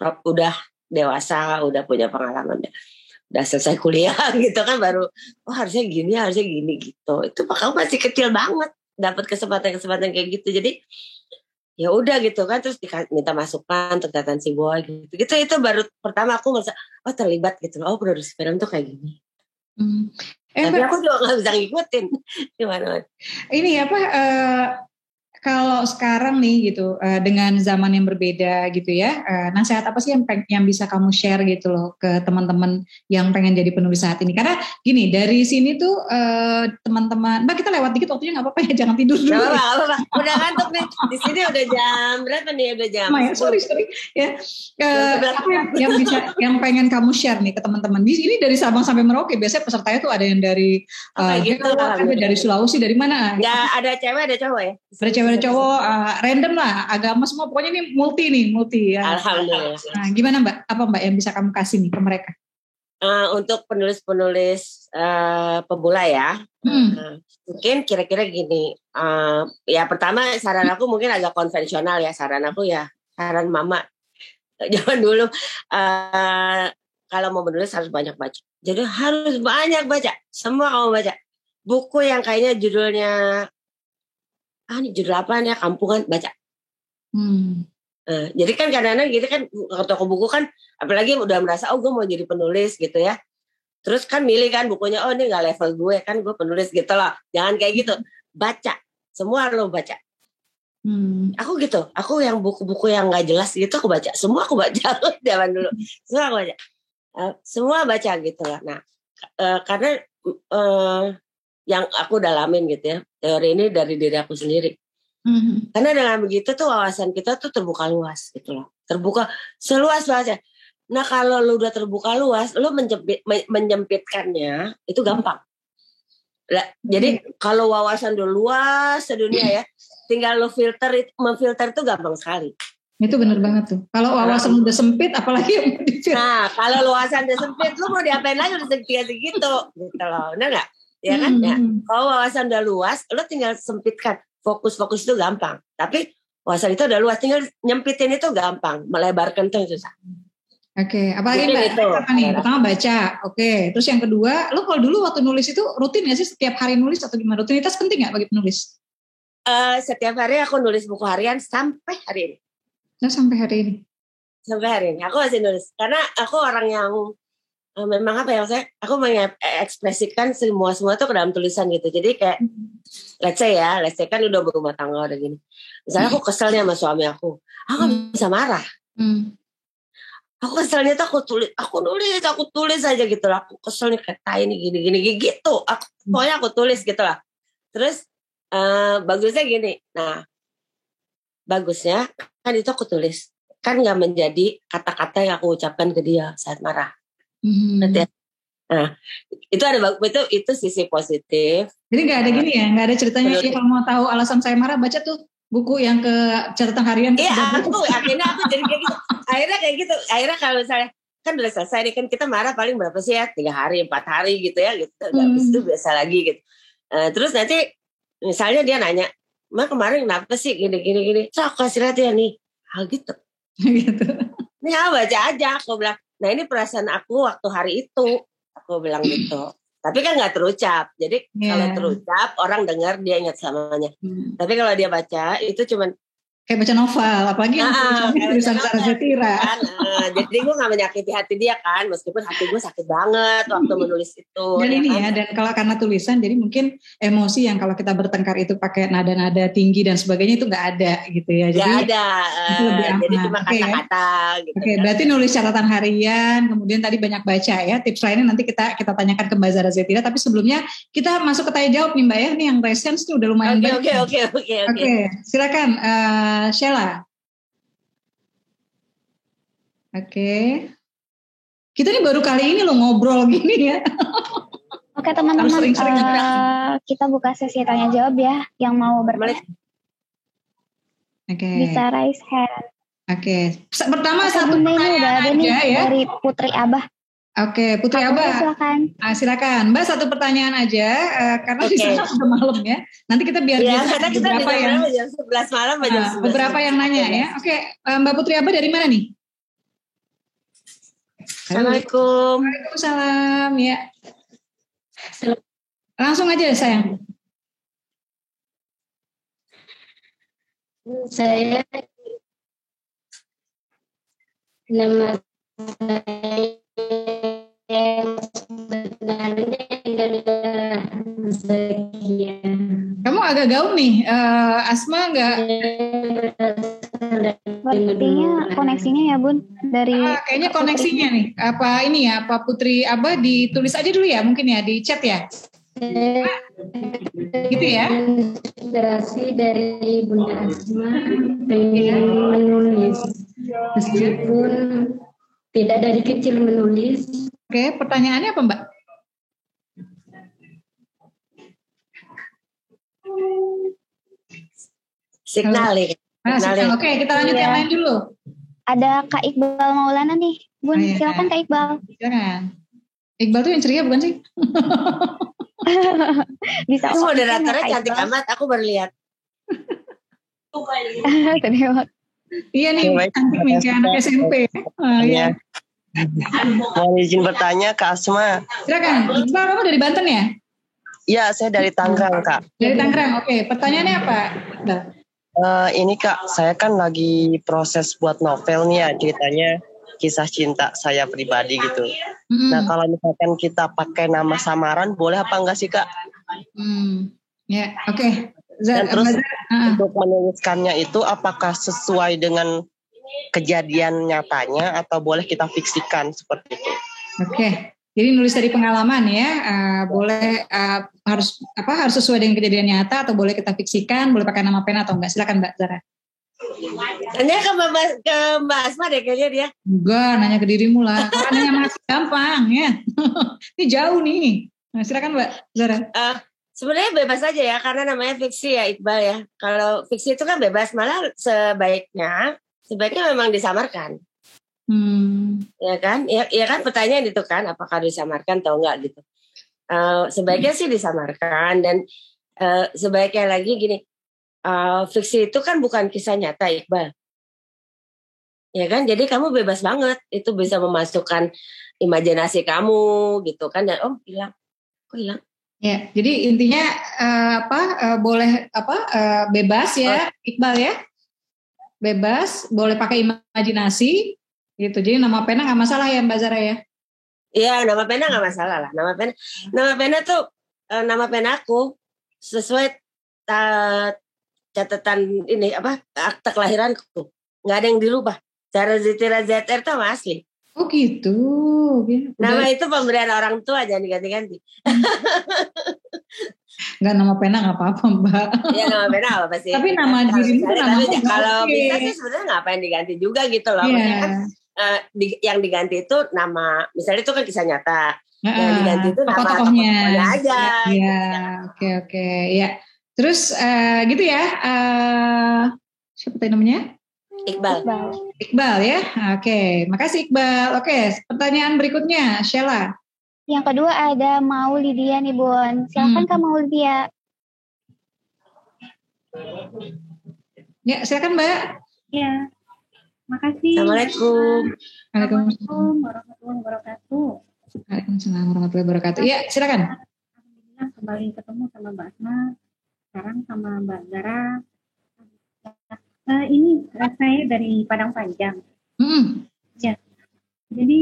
udah dewasa, udah punya pengalaman, udah selesai kuliah gitu kan baru harusnya gini gitu. Itu aku masih kecil banget dapat kesempatan kayak gitu. Jadi ya udah gitu kan, terus minta masukan tentang si boy gitu. Itu baru pertama aku merasa terlibat gitu. Produksi film tuh kayak gini. Tapi aku juga nggak bisa ngikutin gimana. Ini apa? Kalau sekarang nih gitu dengan zaman yang berbeda gitu ya, nasihat apa sih yang bisa kamu share gitu loh ke teman-teman yang pengen jadi penulis saat ini? Karena gini, dari sini tuh teman-teman, Mbak kita lewat dikit waktunya nggak apa-apa ya, jangan tidur dulu. Nggak apa-apa, udah ngantuk nih. Di sini udah jam berapa nih? Udah jam. Sorry ya. Yang pengen kamu share nih ke teman-teman di sini dari Sabang sampai Merauke. Biasanya pesertanya tuh ada yang dari ada dari Sulawesi, dari mana? Nggak ada cewek, ada cowok ya? Ada cewek, ada cowok, random lah, agama semua, pokoknya ini multi ya. Alhamdulillah. Nah, gimana Mbak? Apa Mbak yang bisa kamu kasih nih ke mereka? Untuk penulis pemula ya, mungkin kira-kira gini. Ya pertama saran aku mungkin agak konvensional ya, saran mama zaman dulu. Kalau mau menulis harus banyak baca. Jadi harus banyak baca. Semua kamu baca. Buku yang kayaknya judulnya ini judul apa nih, kampungan, baca. Jadi kan kadang-kadang gitu kan ke toko buku kan, apalagi udah merasa gue mau jadi penulis gitu ya. Terus kan milih kan bukunya, ini gak level gue, kan gue penulis gitu loh. Jangan kayak gitu. Baca. Semua lo baca. Aku gitu. Aku yang buku-buku yang gak jelas gitu aku baca. Semua aku baca. Zaman dulu. Semua aku baca. Semua baca gitu lah. Nah, karena yang aku dalamin gitu ya, teori ini dari diri aku sendiri. Karena dengan begitu tuh wawasan kita tuh terbuka luas gitu loh. Terbuka seluas-luasnya. Nah kalau lu udah terbuka luas, lu menyempitkannya itu gampang. Jadi kalau wawasan udah luas sedunia ya, tinggal lu memfilter itu gampang sekali. Itu benar banget tuh. Kalau wawasan udah sempit, apalagi yang mau difilter. Nah kalau wawasan udah sempit, lu mau diapain lagi udah segitu gitu loh. Benar nggak? Ya kan? Ya. Kalau wawasan udah luas, lu tinggal sempitkan. Fokus itu gampang. Tapi wawasan itu udah luas, tinggal nyempitin itu gampang. Melebarkan itu susah. Oke, apalagi Mbak, apa nih? Pertama baca, oke. Terus yang kedua, lo kalau dulu waktu nulis itu rutin gak sih setiap hari nulis atau gimana? Rutinitas penting gak bagi penulis? Setiap hari aku nulis buku harian sampai hari ini. Nah, sampai hari ini? Sampai hari ini, aku masih nulis. Karena aku orang yang memang apa ya, aku mengekspresikan semua tuh ke dalam tulisan gitu. Jadi kayak, let's say kan udah berumah tangga udah gini. Misalnya aku keselnya sama suami aku gak bisa marah. Aku keselnya tuh aku tulis aja gitu lah. Aku keselnya kayak ini gini gitu. Pokoknya aku tulis gitu lah. Terus bagusnya gini. Nah, bagusnya kan itu aku tulis. Kan gak menjadi kata-kata yang aku ucapkan ke dia saat marah. Nah, itu sisi positif. Jadi gak ada gini ya, gak ada ceritanya kalau mau tahu alasan saya marah, baca tuh buku yang ke catatan harian. Iya, akhirnya aku jadi kayak gitu. Akhirnya kalau misalnya kan udah selesai nih, kan kita marah paling berapa sih ya, 3 hari 4 hari gitu ya gitu. Habis itu biasa lagi gitu. Terus nanti misalnya dia nanya, "Ma kemarin kenapa sih gini. So aku kasih lihat ya nih. Hal gitu. Nih baca aja, aku bilang. Nah ini perasaan aku waktu hari itu, aku bilang gitu. Tapi kan gak terucap. Jadi kalau terucap orang dengar dia ingat samanya. Tapi kalau dia baca itu cuman kayak baca novel, apalagi yang tulisan Zara Zetira. Jadi gue gak menyakiti hati dia kan, meskipun hati gue sakit banget waktu menulis itu. Dan ini kan? Dan kalau karena tulisan, jadi mungkin emosi yang kalau kita bertengkar itu pakai nada-nada tinggi dan sebagainya itu gak ada gitu ya. Jadi gak ada, jadi cuma kata-kata gitu. Oke, berarti nulis catatan harian, kemudian tadi banyak baca ya. Tips lainnya nanti kita tanyakan ke Mbak Zara Zetira, tapi sebelumnya kita masuk ke tanya jawab nih Mbak ya, nih yang resens tuh udah lumayan banyak. Oke, silakan. Sheila. Oke. Kita nih baru kali ini loh ngobrol gini ya. Oke teman-teman, kita buka sesi tanya jawab ya. Yang mau bertanya bisa raise hand. Oke. Pertama satu Bunda ini udah ada nih ya. dari Putri Abah. Oke, Putri Abah. Silakan. Silakan, Mbak, satu pertanyaan aja karena di sana sudah malam ya. Nanti kita biar karena kita jam 11 malam jam 11. Beberapa yang nanya ya. Oke, Mbak Putri Abah dari mana nih? Assalamualaikum. Waalaikumsalam ya. Langsung aja sayang. Saya nama saya sebenarnya adalah Zakia. Kamu agak gaung nih, Asma enggak? Sepertinya koneksinya ya Bun dari. Kayaknya koneksinya nih. Apa ini ya? Apa Putri Abah ditulis aja dulu ya, mungkin ya di chat ya. Gitu ya. Inspirasi dari Bunda Asma pengen menulis meskipun tidak dari kecil menulis. Oke, pertanyaannya apa Mbak? Signaling. Oke, kita lanjut yang lain dulu. Ada Kak Iqbal Maulana nih, Bun. Silakan Kak Iqbal. Silakan. Iqbal tuh yang ceria bukan sih? Bisa. Itu moderatornya cantik amat, aku baru lihat. Iya nih, cantik nih kayak anak SMP. Iya. Mau izin bertanya Kak Asma. Silakan. Iqbal, kamu dari Banten ya? Iya, saya dari Tangerang Kak. Dari Tangerang, oke. Pertanyaannya apa? Ini Kak, saya kan lagi proses buat novel nih ya, ceritanya kisah cinta saya pribadi gitu. Nah kalau misalkan kita pakai nama samaran, boleh apa enggak sih Kak? Ya, oke. Dan terus untuk menuliskannya itu apakah sesuai dengan kejadian nyatanya atau boleh kita fiksikan seperti itu? Oke. Jadi nulis dari pengalaman ya, boleh harus sesuai dengan kejadian nyata atau boleh kita fiksikan, boleh pakai nama pena atau enggak? Silakan Mbak Zara. Nanya ke Mbak Asma deh kayaknya dia. Enggak, nanya ke dirimu lah. Nanya masih gampang ya. Ini jauh nih. Nah, silakan Mbak Zara. Sebenarnya bebas aja ya, karena namanya fiksi ya Iqbal ya. Kalau fiksi itu kan bebas, malah sebaiknya memang disamarkan. Ya kan? Ya kan pertanyaan itu kan, apakah disamarkan atau enggak gitu. Sebaiknya sih disamarkan dan sebaiknya lagi gini, fiksi itu kan bukan kisah nyata Iqbal. Ya kan? Jadi kamu bebas banget, itu bisa memasukkan imajinasi kamu gitu kan, dan hilang. Kok hilang? Ya, jadi intinya boleh bebas ya Iqbal ya. Bebas, boleh pakai imajinasi. Gitu, jadi nama pena nggak masalah ya Mbak Zara ya? Iya, nama pena nggak masalah lah. Nama pena tuh nama pena aku sesuai catatan ini akte kelahiranku. Nggak ada yang dirubah. Cara Zitira ZR tuh asli. Oh gitu. Nama itu pemberian orang tua, jangan diganti-ganti. Nggak, nama pena nggak apa-apa Mbak. Iya, nama pena nggak apa-apa sih. Tapi nama dirimu itu nama kalau bisa sih sebenarnya ngapain diganti juga gitu loh. Maksudnya kan yang diganti itu nama, misalnya itu kan kisah nyata. Yang diganti itu nama tokohnya aja. Iya, oke. Ya. Terus gitu ya. Siapa tadi namanya? Iqbal ya. Oke, makasih Iqbal. Oke, pertanyaan berikutnya, Sheila. Yang kedua ada Maulidia nih Bun. Silakan Kak Maulidia. Ya, silakan Mbak. Ya. Makasih. Assalamualaikum. Waalaikumsalam warahmatullahi wabarakatuh. Waalaikumsalam warahmatullahi wabarakatuh. Ya, silakan. Alhamdulillah kembali ketemu sama Mbak Asma. Sekarang sama Mbak Zara. Ini saya dari Padang Panjang. Ya. Jadi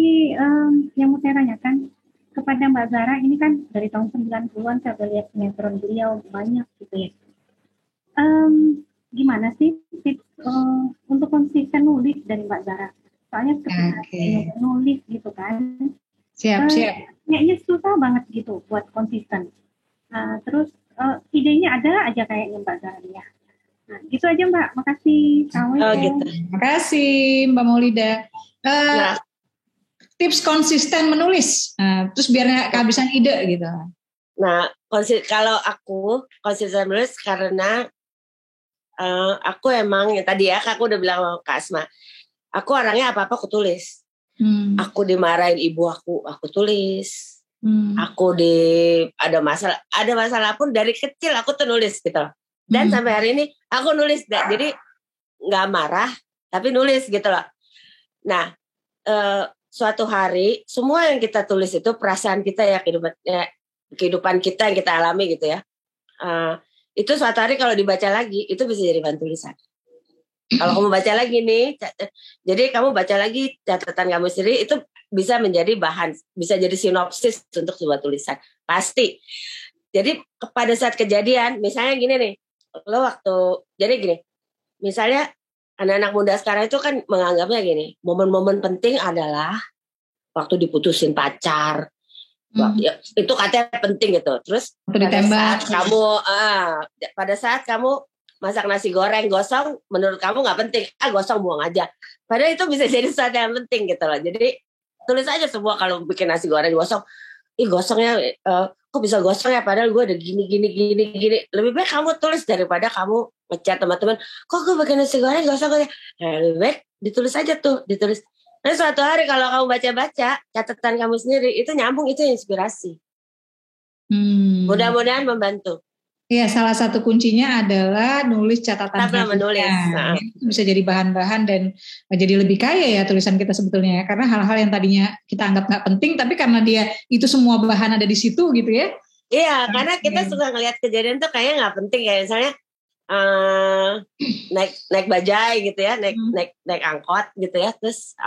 yang mau saya tanyakan kepada Mbak Zara, ini kan dari tahun 90-an saya udah lihat sinetron beliau banyak gitu ya. Gimana sih tips untuk konsisten nulis dari Mbak Zara? Soalnya ketika nulis gitu kan. Siap. Kayaknya susah banget gitu buat konsisten. Terus idenya ada aja kayaknya Mbak Zara ya. Nah, gitu aja Mbak. Makasih. Gitu. Makasih Mbak Maulida. tips konsisten menulis. Nah, terus biar nggak kehabisan ide gitu. Nah, kalau aku konsisten menulis karena aku emang yang tadi ya, aku udah bilang sama Kak Asma, aku orangnya apa-apa aku tulis. Aku dimarahin ibu aku tulis. Aku ada masalah pun dari kecil aku tuh nulis gitu. Dan sampai hari ini aku nulis, jadi nggak marah tapi nulis gitu loh. Nah, suatu hari semua yang kita tulis itu perasaan kita ya, kehidupan kita yang kita alami gitu ya. Itu suatu hari kalau dibaca lagi itu bisa jadi bahan tulisan. Kalau kamu baca lagi nih, jadi kamu baca lagi catatan kamu sendiri, itu bisa menjadi bahan, bisa jadi sinopsis untuk sebuah tulisan, pasti. Jadi pada saat kejadian, misalnya gini nih, jadi gini, misalnya anak-anak muda sekarang itu kan menganggapnya gini, momen-momen penting adalah waktu diputusin pacar, itu katanya penting gitu. Terus pada saat kamu masak nasi goreng gosong, menurut kamu nggak penting, gosong buang aja. Padahal itu bisa jadi sesuatu yang penting gitu loh. Jadi tulis aja semua kalau bikin nasi goreng gosong. Gosongnya kok bisa gosong ya? Padahal gue udah gini. Lebih baik kamu tulis daripada kamu ngechat teman-teman. Kok gue bikin nasi goreng gosong? Lebih baik ditulis aja tuh, ditulis. Nah suatu hari kalau kamu baca-baca catatan kamu sendiri itu nyambung, itu inspirasi. Mudah-mudahan membantu. Iya, salah satu kuncinya adalah nulis catatan. Menulis. Bisa jadi bahan-bahan dan jadi lebih kaya ya tulisan kita sebetulnya ya. Karena hal-hal yang tadinya kita anggap nggak penting, tapi karena dia itu semua bahan ada di situ gitu ya. Iya, karena kita suka ngelihat kejadian tuh kayaknya nggak penting ya. Misalnya naik bajai gitu ya, naik angkot gitu ya, terus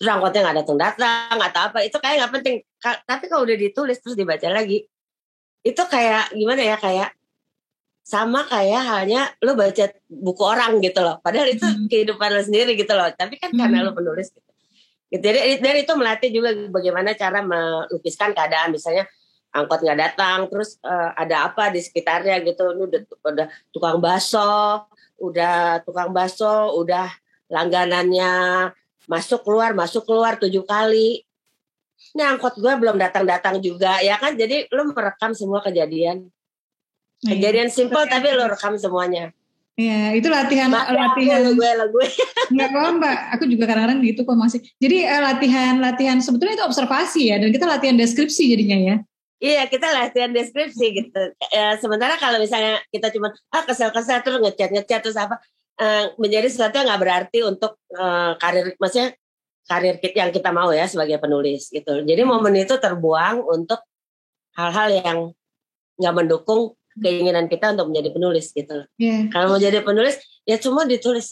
angkotnya nggak datang atau apa, itu kayak nggak penting. Tapi kalau udah ditulis terus dibaca lagi, itu kayak gimana ya, kayak sama kayak halnya lo baca buku orang gitu loh, padahal itu kehidupan lo sendiri gitu loh, tapi kan karena lo penulis gitu. Jadi dan itu melatih juga bagaimana cara melukiskan keadaan, misalnya angkot nggak datang, terus ada apa di sekitarnya gitu. Lu udah tukang bakso, udah langganannya masuk keluar 7 kali. Ini angkot gue belum datang juga ya kan. Jadi lu merekam semua kejadian simple tapi lu rekam semuanya. Iya, itu latihan. Gue. Enggak apa Mbak, aku juga kadang-kadang gitu kok masih. Jadi latihan sebetulnya itu observasi ya, dan kita latihan deskripsi jadinya ya. Iya, kita latihan deskripsi gitu. Sementara kalau misalnya kita cuma kesel-kesel terus ngechat terus apa, menjadi sesuatu yang nggak berarti untuk karir yang kita mau ya sebagai penulis gitu. Jadi momen itu terbuang untuk hal-hal yang nggak mendukung keinginan kita untuk menjadi penulis gitu. Yeah. Kalau mau jadi penulis ya semua ditulis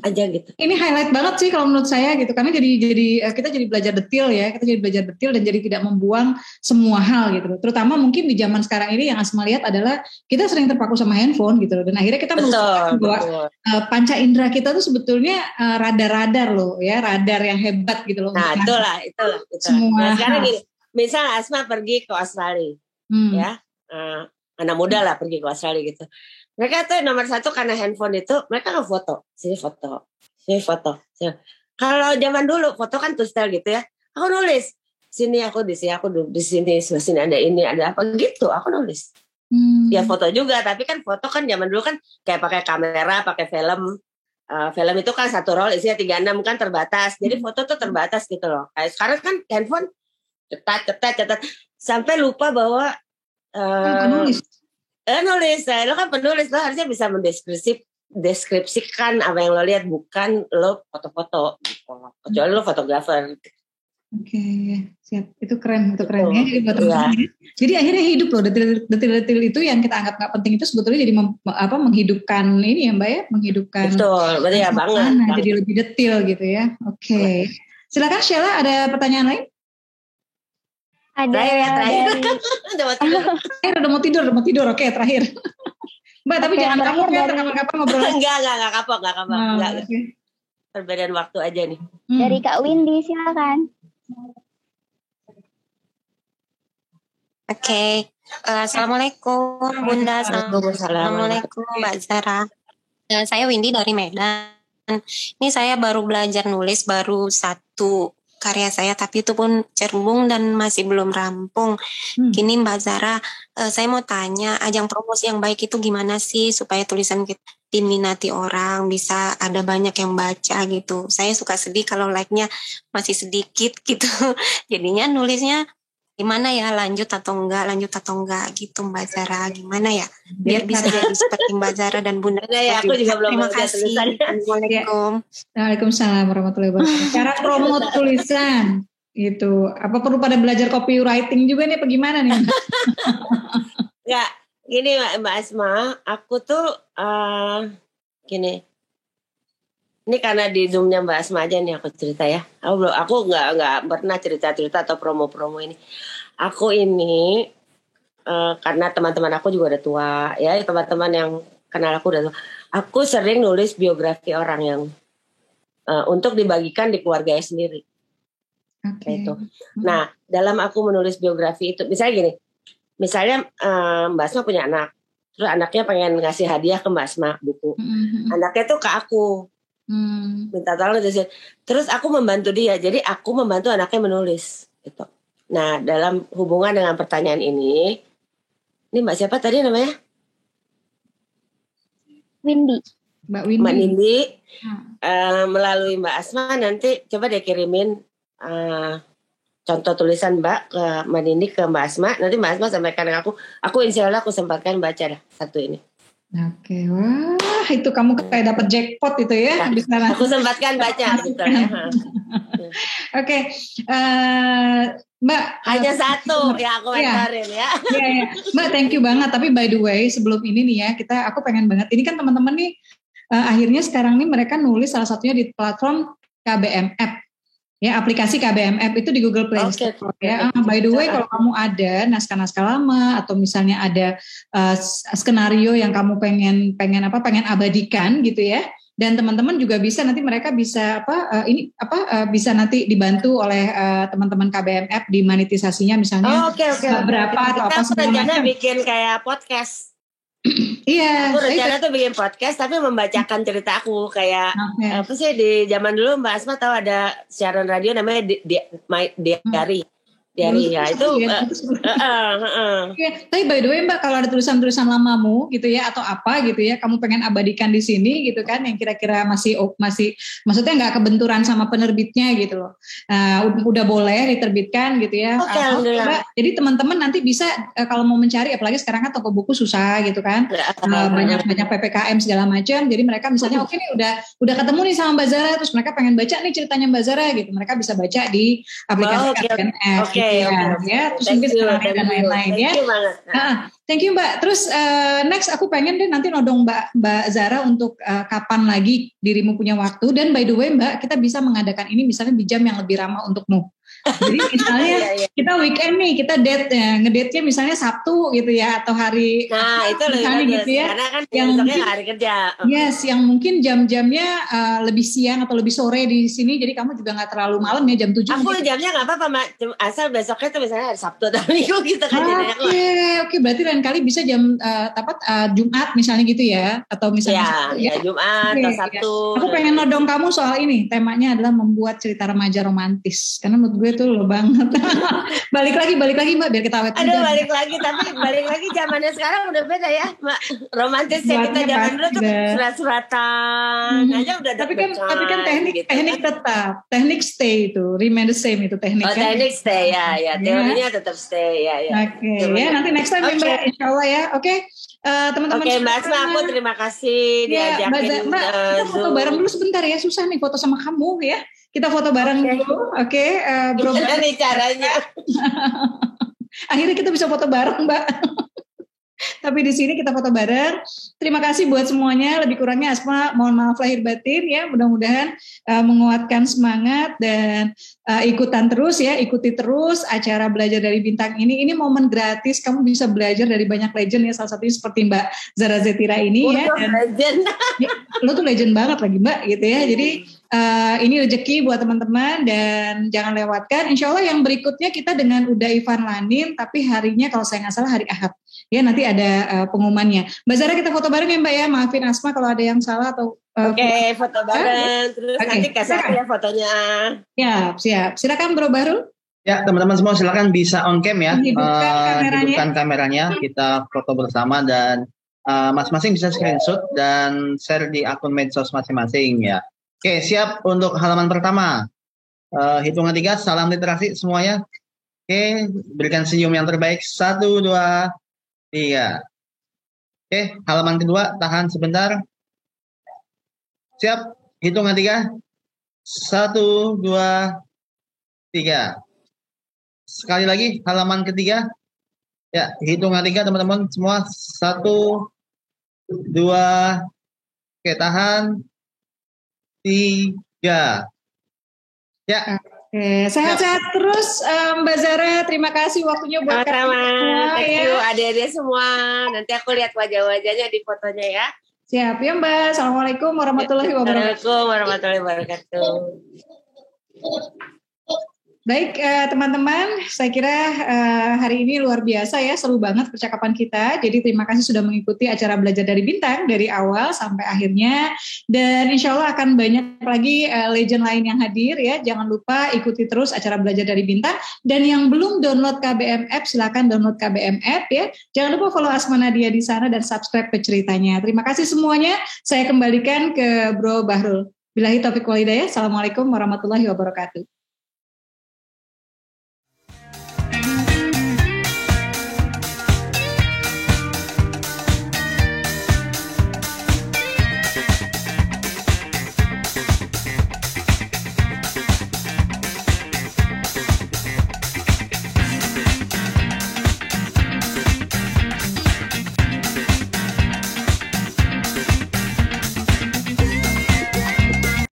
aja gitu. Ini highlight banget sih kalau menurut saya gitu, karena jadi kita jadi belajar detail ya, dan jadi tidak membuang semua hal gitu. Terutama mungkin di zaman sekarang ini yang Asma lihat adalah kita sering terpaku sama handphone gitu, dan akhirnya kita melupakan bahwa panca indera kita tuh sebetulnya radar loh ya, radar yang hebat gitu loh. Nah itulah. Semua. Nah, sekarang gini, misal Asma pergi ke Australia, ya. Anak muda lah pergi ke Australia gitu. Mereka tuh nomor satu karena handphone itu mereka ngefoto, sini foto. Kalau zaman dulu foto kan tuh style gitu ya. Aku nulis, sini aku di sini ada ini ada apa gitu, aku nulis. Ya foto juga, tapi kan foto kan zaman dulu kan kayak pakai kamera, pakai film. Film itu kan satu roll isinya 36 kan terbatas. Jadi foto tuh terbatas gitu loh. Kayak sekarang kan handphone cetat sampai lupa bahwa nulis, lo kan penulis, lo harusnya bisa mendeskripsikan apa yang lo lihat, bukan lo foto-foto gitu. Kecuali lo fotografer. Oke, siap. Itu keren ya. Jadi buat teman-teman. Jadi akhirnya hidup loh detil-detil itu yang kita anggap nggak penting itu sebetulnya jadi menghidupkan ini ya Mbak ya, menghidupkan. Betul, betul ya banget. Jadi lebih detil gitu ya. Oke. Silakan Sheila, ada pertanyaan lain? Ada udah mau tidur. Oke, terakhir. Mbak, tapi jangan kapok ya, kapan-kapan ngobrol. Enggak kapok. Okay. Perbedaan waktu aja nih. Dari Kak Windy, silakan. Oke. Assalamualaikum Bunda. Assalamualaikum Mbak Zara. Saya Windy dari Medan. Ini saya baru belajar nulis baru 1 karya saya, tapi itu pun cerbung dan masih belum rampung. Gini Mbak Zara, saya mau tanya, ajang promosi yang baik itu gimana sih supaya tulisan kita diminati orang, bisa ada banyak yang baca gitu. Saya suka sedih kalau like-nya masih sedikit gitu. Jadinya nulisnya gimana ya, lanjut atau enggak gitu Mbak Zara, gimana ya biar bisa jadi seperti Mbak Zara dan Bunda. Ya, aku juga belum. Terima kasih. Assalamualaikum. Waalaikumsalam warahmatullahi wabarakatuh. Cara promote tulisan gitu, apa perlu pada belajar copywriting juga nih, apa gimana nih? Enggak, gini Mbak Asma, aku tuh gini. Ini karena di Zoom-nya Mbak Asma aja nih aku cerita ya. Aku nggak pernah cerita atau promo-promo ini. Aku ini karena teman-teman aku juga udah tua ya, teman-teman yang kenal aku udah tua. Aku sering nulis biografi orang yang untuk dibagikan di keluarganya sendiri. Okay. Itu. Nah, dalam aku menulis biografi itu, misalnya gini, Mbak Asma punya anak, terus anaknya pengen ngasih hadiah ke Mbak Asma buku. Anaknya tuh ke aku. Minta tolong terus aku membantu dia, jadi aku membantu anaknya menulis gitu. Nah, dalam hubungan dengan pertanyaan ini Mbak siapa tadi namanya? Windy. Mbak Windy. Mbak Nindi. Melalui Mbak Asma nanti coba deh kirimin contoh tulisan Mbak ke Mbak Nindi, ke Mbak Asma. Nanti Mbak Asma sampaikan ke aku insya Allah aku sempatkan baca dah satu ini. Oke, wah itu kamu kayak dapat jackpot itu ya. Nah, aku sempatkan baca gitu ya. Oke, Mbak. Hanya satu yang aku komentarin ya. Iya. Mbak, thank you banget. Tapi by the way, sebelum ini nih ya, aku pengen banget. Ini kan teman-teman nih, akhirnya sekarang nih mereka nulis salah satunya di platform KBM App. Ya, aplikasi KBM App itu di Google Play Store. Ya. By the way, kalau kamu ada naskah-naskah lama atau misalnya ada skenario yang kamu pengen abadikan gitu ya. Dan teman-teman juga bisa, nanti mereka bisa bisa nanti dibantu oleh teman-teman KBM App di monetisasinya misalnya berapa atau apa segala macam. Bikin kayak podcast. Iya. Aku rencana tuh bikin podcast tapi membacakan cerita aku kayak apa sih di zaman dulu Mbak Asma tahu ada siaran radio namanya Diary. Diary ya itu. Tapi by the way Mbak, kalau ada tulisan-tulisan lamamu gitu ya atau apa gitu ya, kamu pengen abadikan di sini gitu kan, yang kira-kira masih maksudnya nggak kebenturan sama penerbitnya gitu loh. Udah boleh diterbitkan gitu ya. Mbak, jadi teman-teman nanti bisa kalau mau mencari, apalagi sekarang kan toko buku susah gitu kan, banyak PPKM segala macam. Jadi mereka misalnya oke nih udah ketemu nih sama Mbak Zara, terus mereka pengen baca nih ceritanya Mbak Zara gitu, mereka bisa baca di aplikasi KBM. Ya, terus mungkin dan lain-lain ya. Thank you Mbak. Terus next aku pengen deh nanti nodong Mbak Zara untuk kapan lagi dirimu punya waktu. Dan by the way Mbak, kita bisa mengadakan ini misalnya di jam yang lebih ramah untukmu. Jadi misalnya kita weekend nih, kita ngedate-nya misalnya Sabtu gitu ya, atau hari itu lebih bagus gitu ya. Karena kan yang mungkin hari kerja. Yes, yang mungkin jam-jamnya lebih siang atau lebih sore di sini, jadi kamu juga nggak terlalu malam ya, jam 7. Aku jamnya nggak apa-apa Mbak, asal besoknya tuh misalnya hari Sabtu atau Minggu gitu kan. Oke, berarti lain kali bisa jam Jumat misalnya gitu ya, atau misalnya Jumat atau Sabtu. Aku pengen nodong kamu soal ini, temanya adalah membuat cerita remaja romantis, karena menurut gue itu lo banget. balik lagi Mbak, biar kita awet. Aduh, balik lagi zamannya sekarang udah beda ya Mbak. Romantis ya kita zaman dulu tuh surat-suratan aja udah. Tapi kan teknik tetap, teknik stay itu remain the same itu teknik. Teknik stay ya teorinya tetap stay ya. Oke, ya nanti next time Mbak, insyaallah ya. Oke. Teman-teman. Oke Mbak Asma, aku terima kasih diajakin. Mbak, kita foto bareng dulu sebentar ya, susah nih foto sama kamu ya. Kita foto bareng dulu, oke? Bro. Gimana nih caranya? Akhirnya kita bisa foto bareng, Mbak. Tapi di sini kita foto bareng. Terima kasih buat semuanya. Lebih kurangnya Asma, mohon maaf lahir batin ya. Mudah-mudahan menguatkan semangat dan ikuti terus acara Belajar dari Bintang ini. Ini momen gratis. Kamu bisa belajar dari banyak legend ya. Salah satunya seperti Mbak Zara Zetira ini ya. Legend. Lo tuh legend banget lagi Mbak gitu ya. Jadi ini rezeki buat teman-teman dan jangan lewatkan. Insya Allah yang berikutnya kita dengan Uda Ivan Lanin, tapi harinya kalau saya nggak salah hari Ahad. Ya nanti ada pengumumannya. Mbak Zara kita foto bareng ya Mbak ya. Maafin Asma kalau ada yang salah atau Oke, foto bareng. Terus nanti kasih ya fotonya. Ya, siap. Silakan Bro Bahrul. Ya, teman-teman semua silakan bisa on cam ya. Hidupkan kameranya. Kita foto bersama dan masing-masing bisa screenshot dan share di akun medsos masing-masing ya. Oke, siap untuk halaman pertama. Hitungan 3, salam literasi semuanya. Oke, berikan senyum yang terbaik. 1, 2, 3. Oke, halaman kedua, tahan sebentar. Siap, hitungan 3. 1, 2, 3. Sekali lagi, halaman ketiga. Ya, hitungan 3 teman-teman semua. 1, 2, oke, tahan. 3. Ya. Oke, sehat-sehat terus Mbak Zara. Terima kasih waktunya buat kami semua. Thank you adik-adik semua. Nanti aku lihat wajah-wajahnya di fotonya ya. Siap ya Mbak. Assalamualaikum warahmatullahi wabarakatuh. Assalamualaikum warahmatullahi wabarakatuh. Baik teman-teman, saya kira hari ini luar biasa ya, seru banget percakapan kita. Jadi terima kasih sudah mengikuti acara Belajar dari Bintang dari awal sampai akhirnya. Dan insya Allah akan banyak lagi legend lain yang hadir ya. Jangan lupa ikuti terus acara Belajar dari Bintang. Dan yang belum download KBM App, silakan download KBM App ya. Jangan lupa follow Asma Nadia di sana dan subscribe ke ceritanya. Terima kasih semuanya. Saya kembalikan ke Bro Bahrul. Billahi taufiq wal hidayah. Assalamualaikum warahmatullahi wabarakatuh.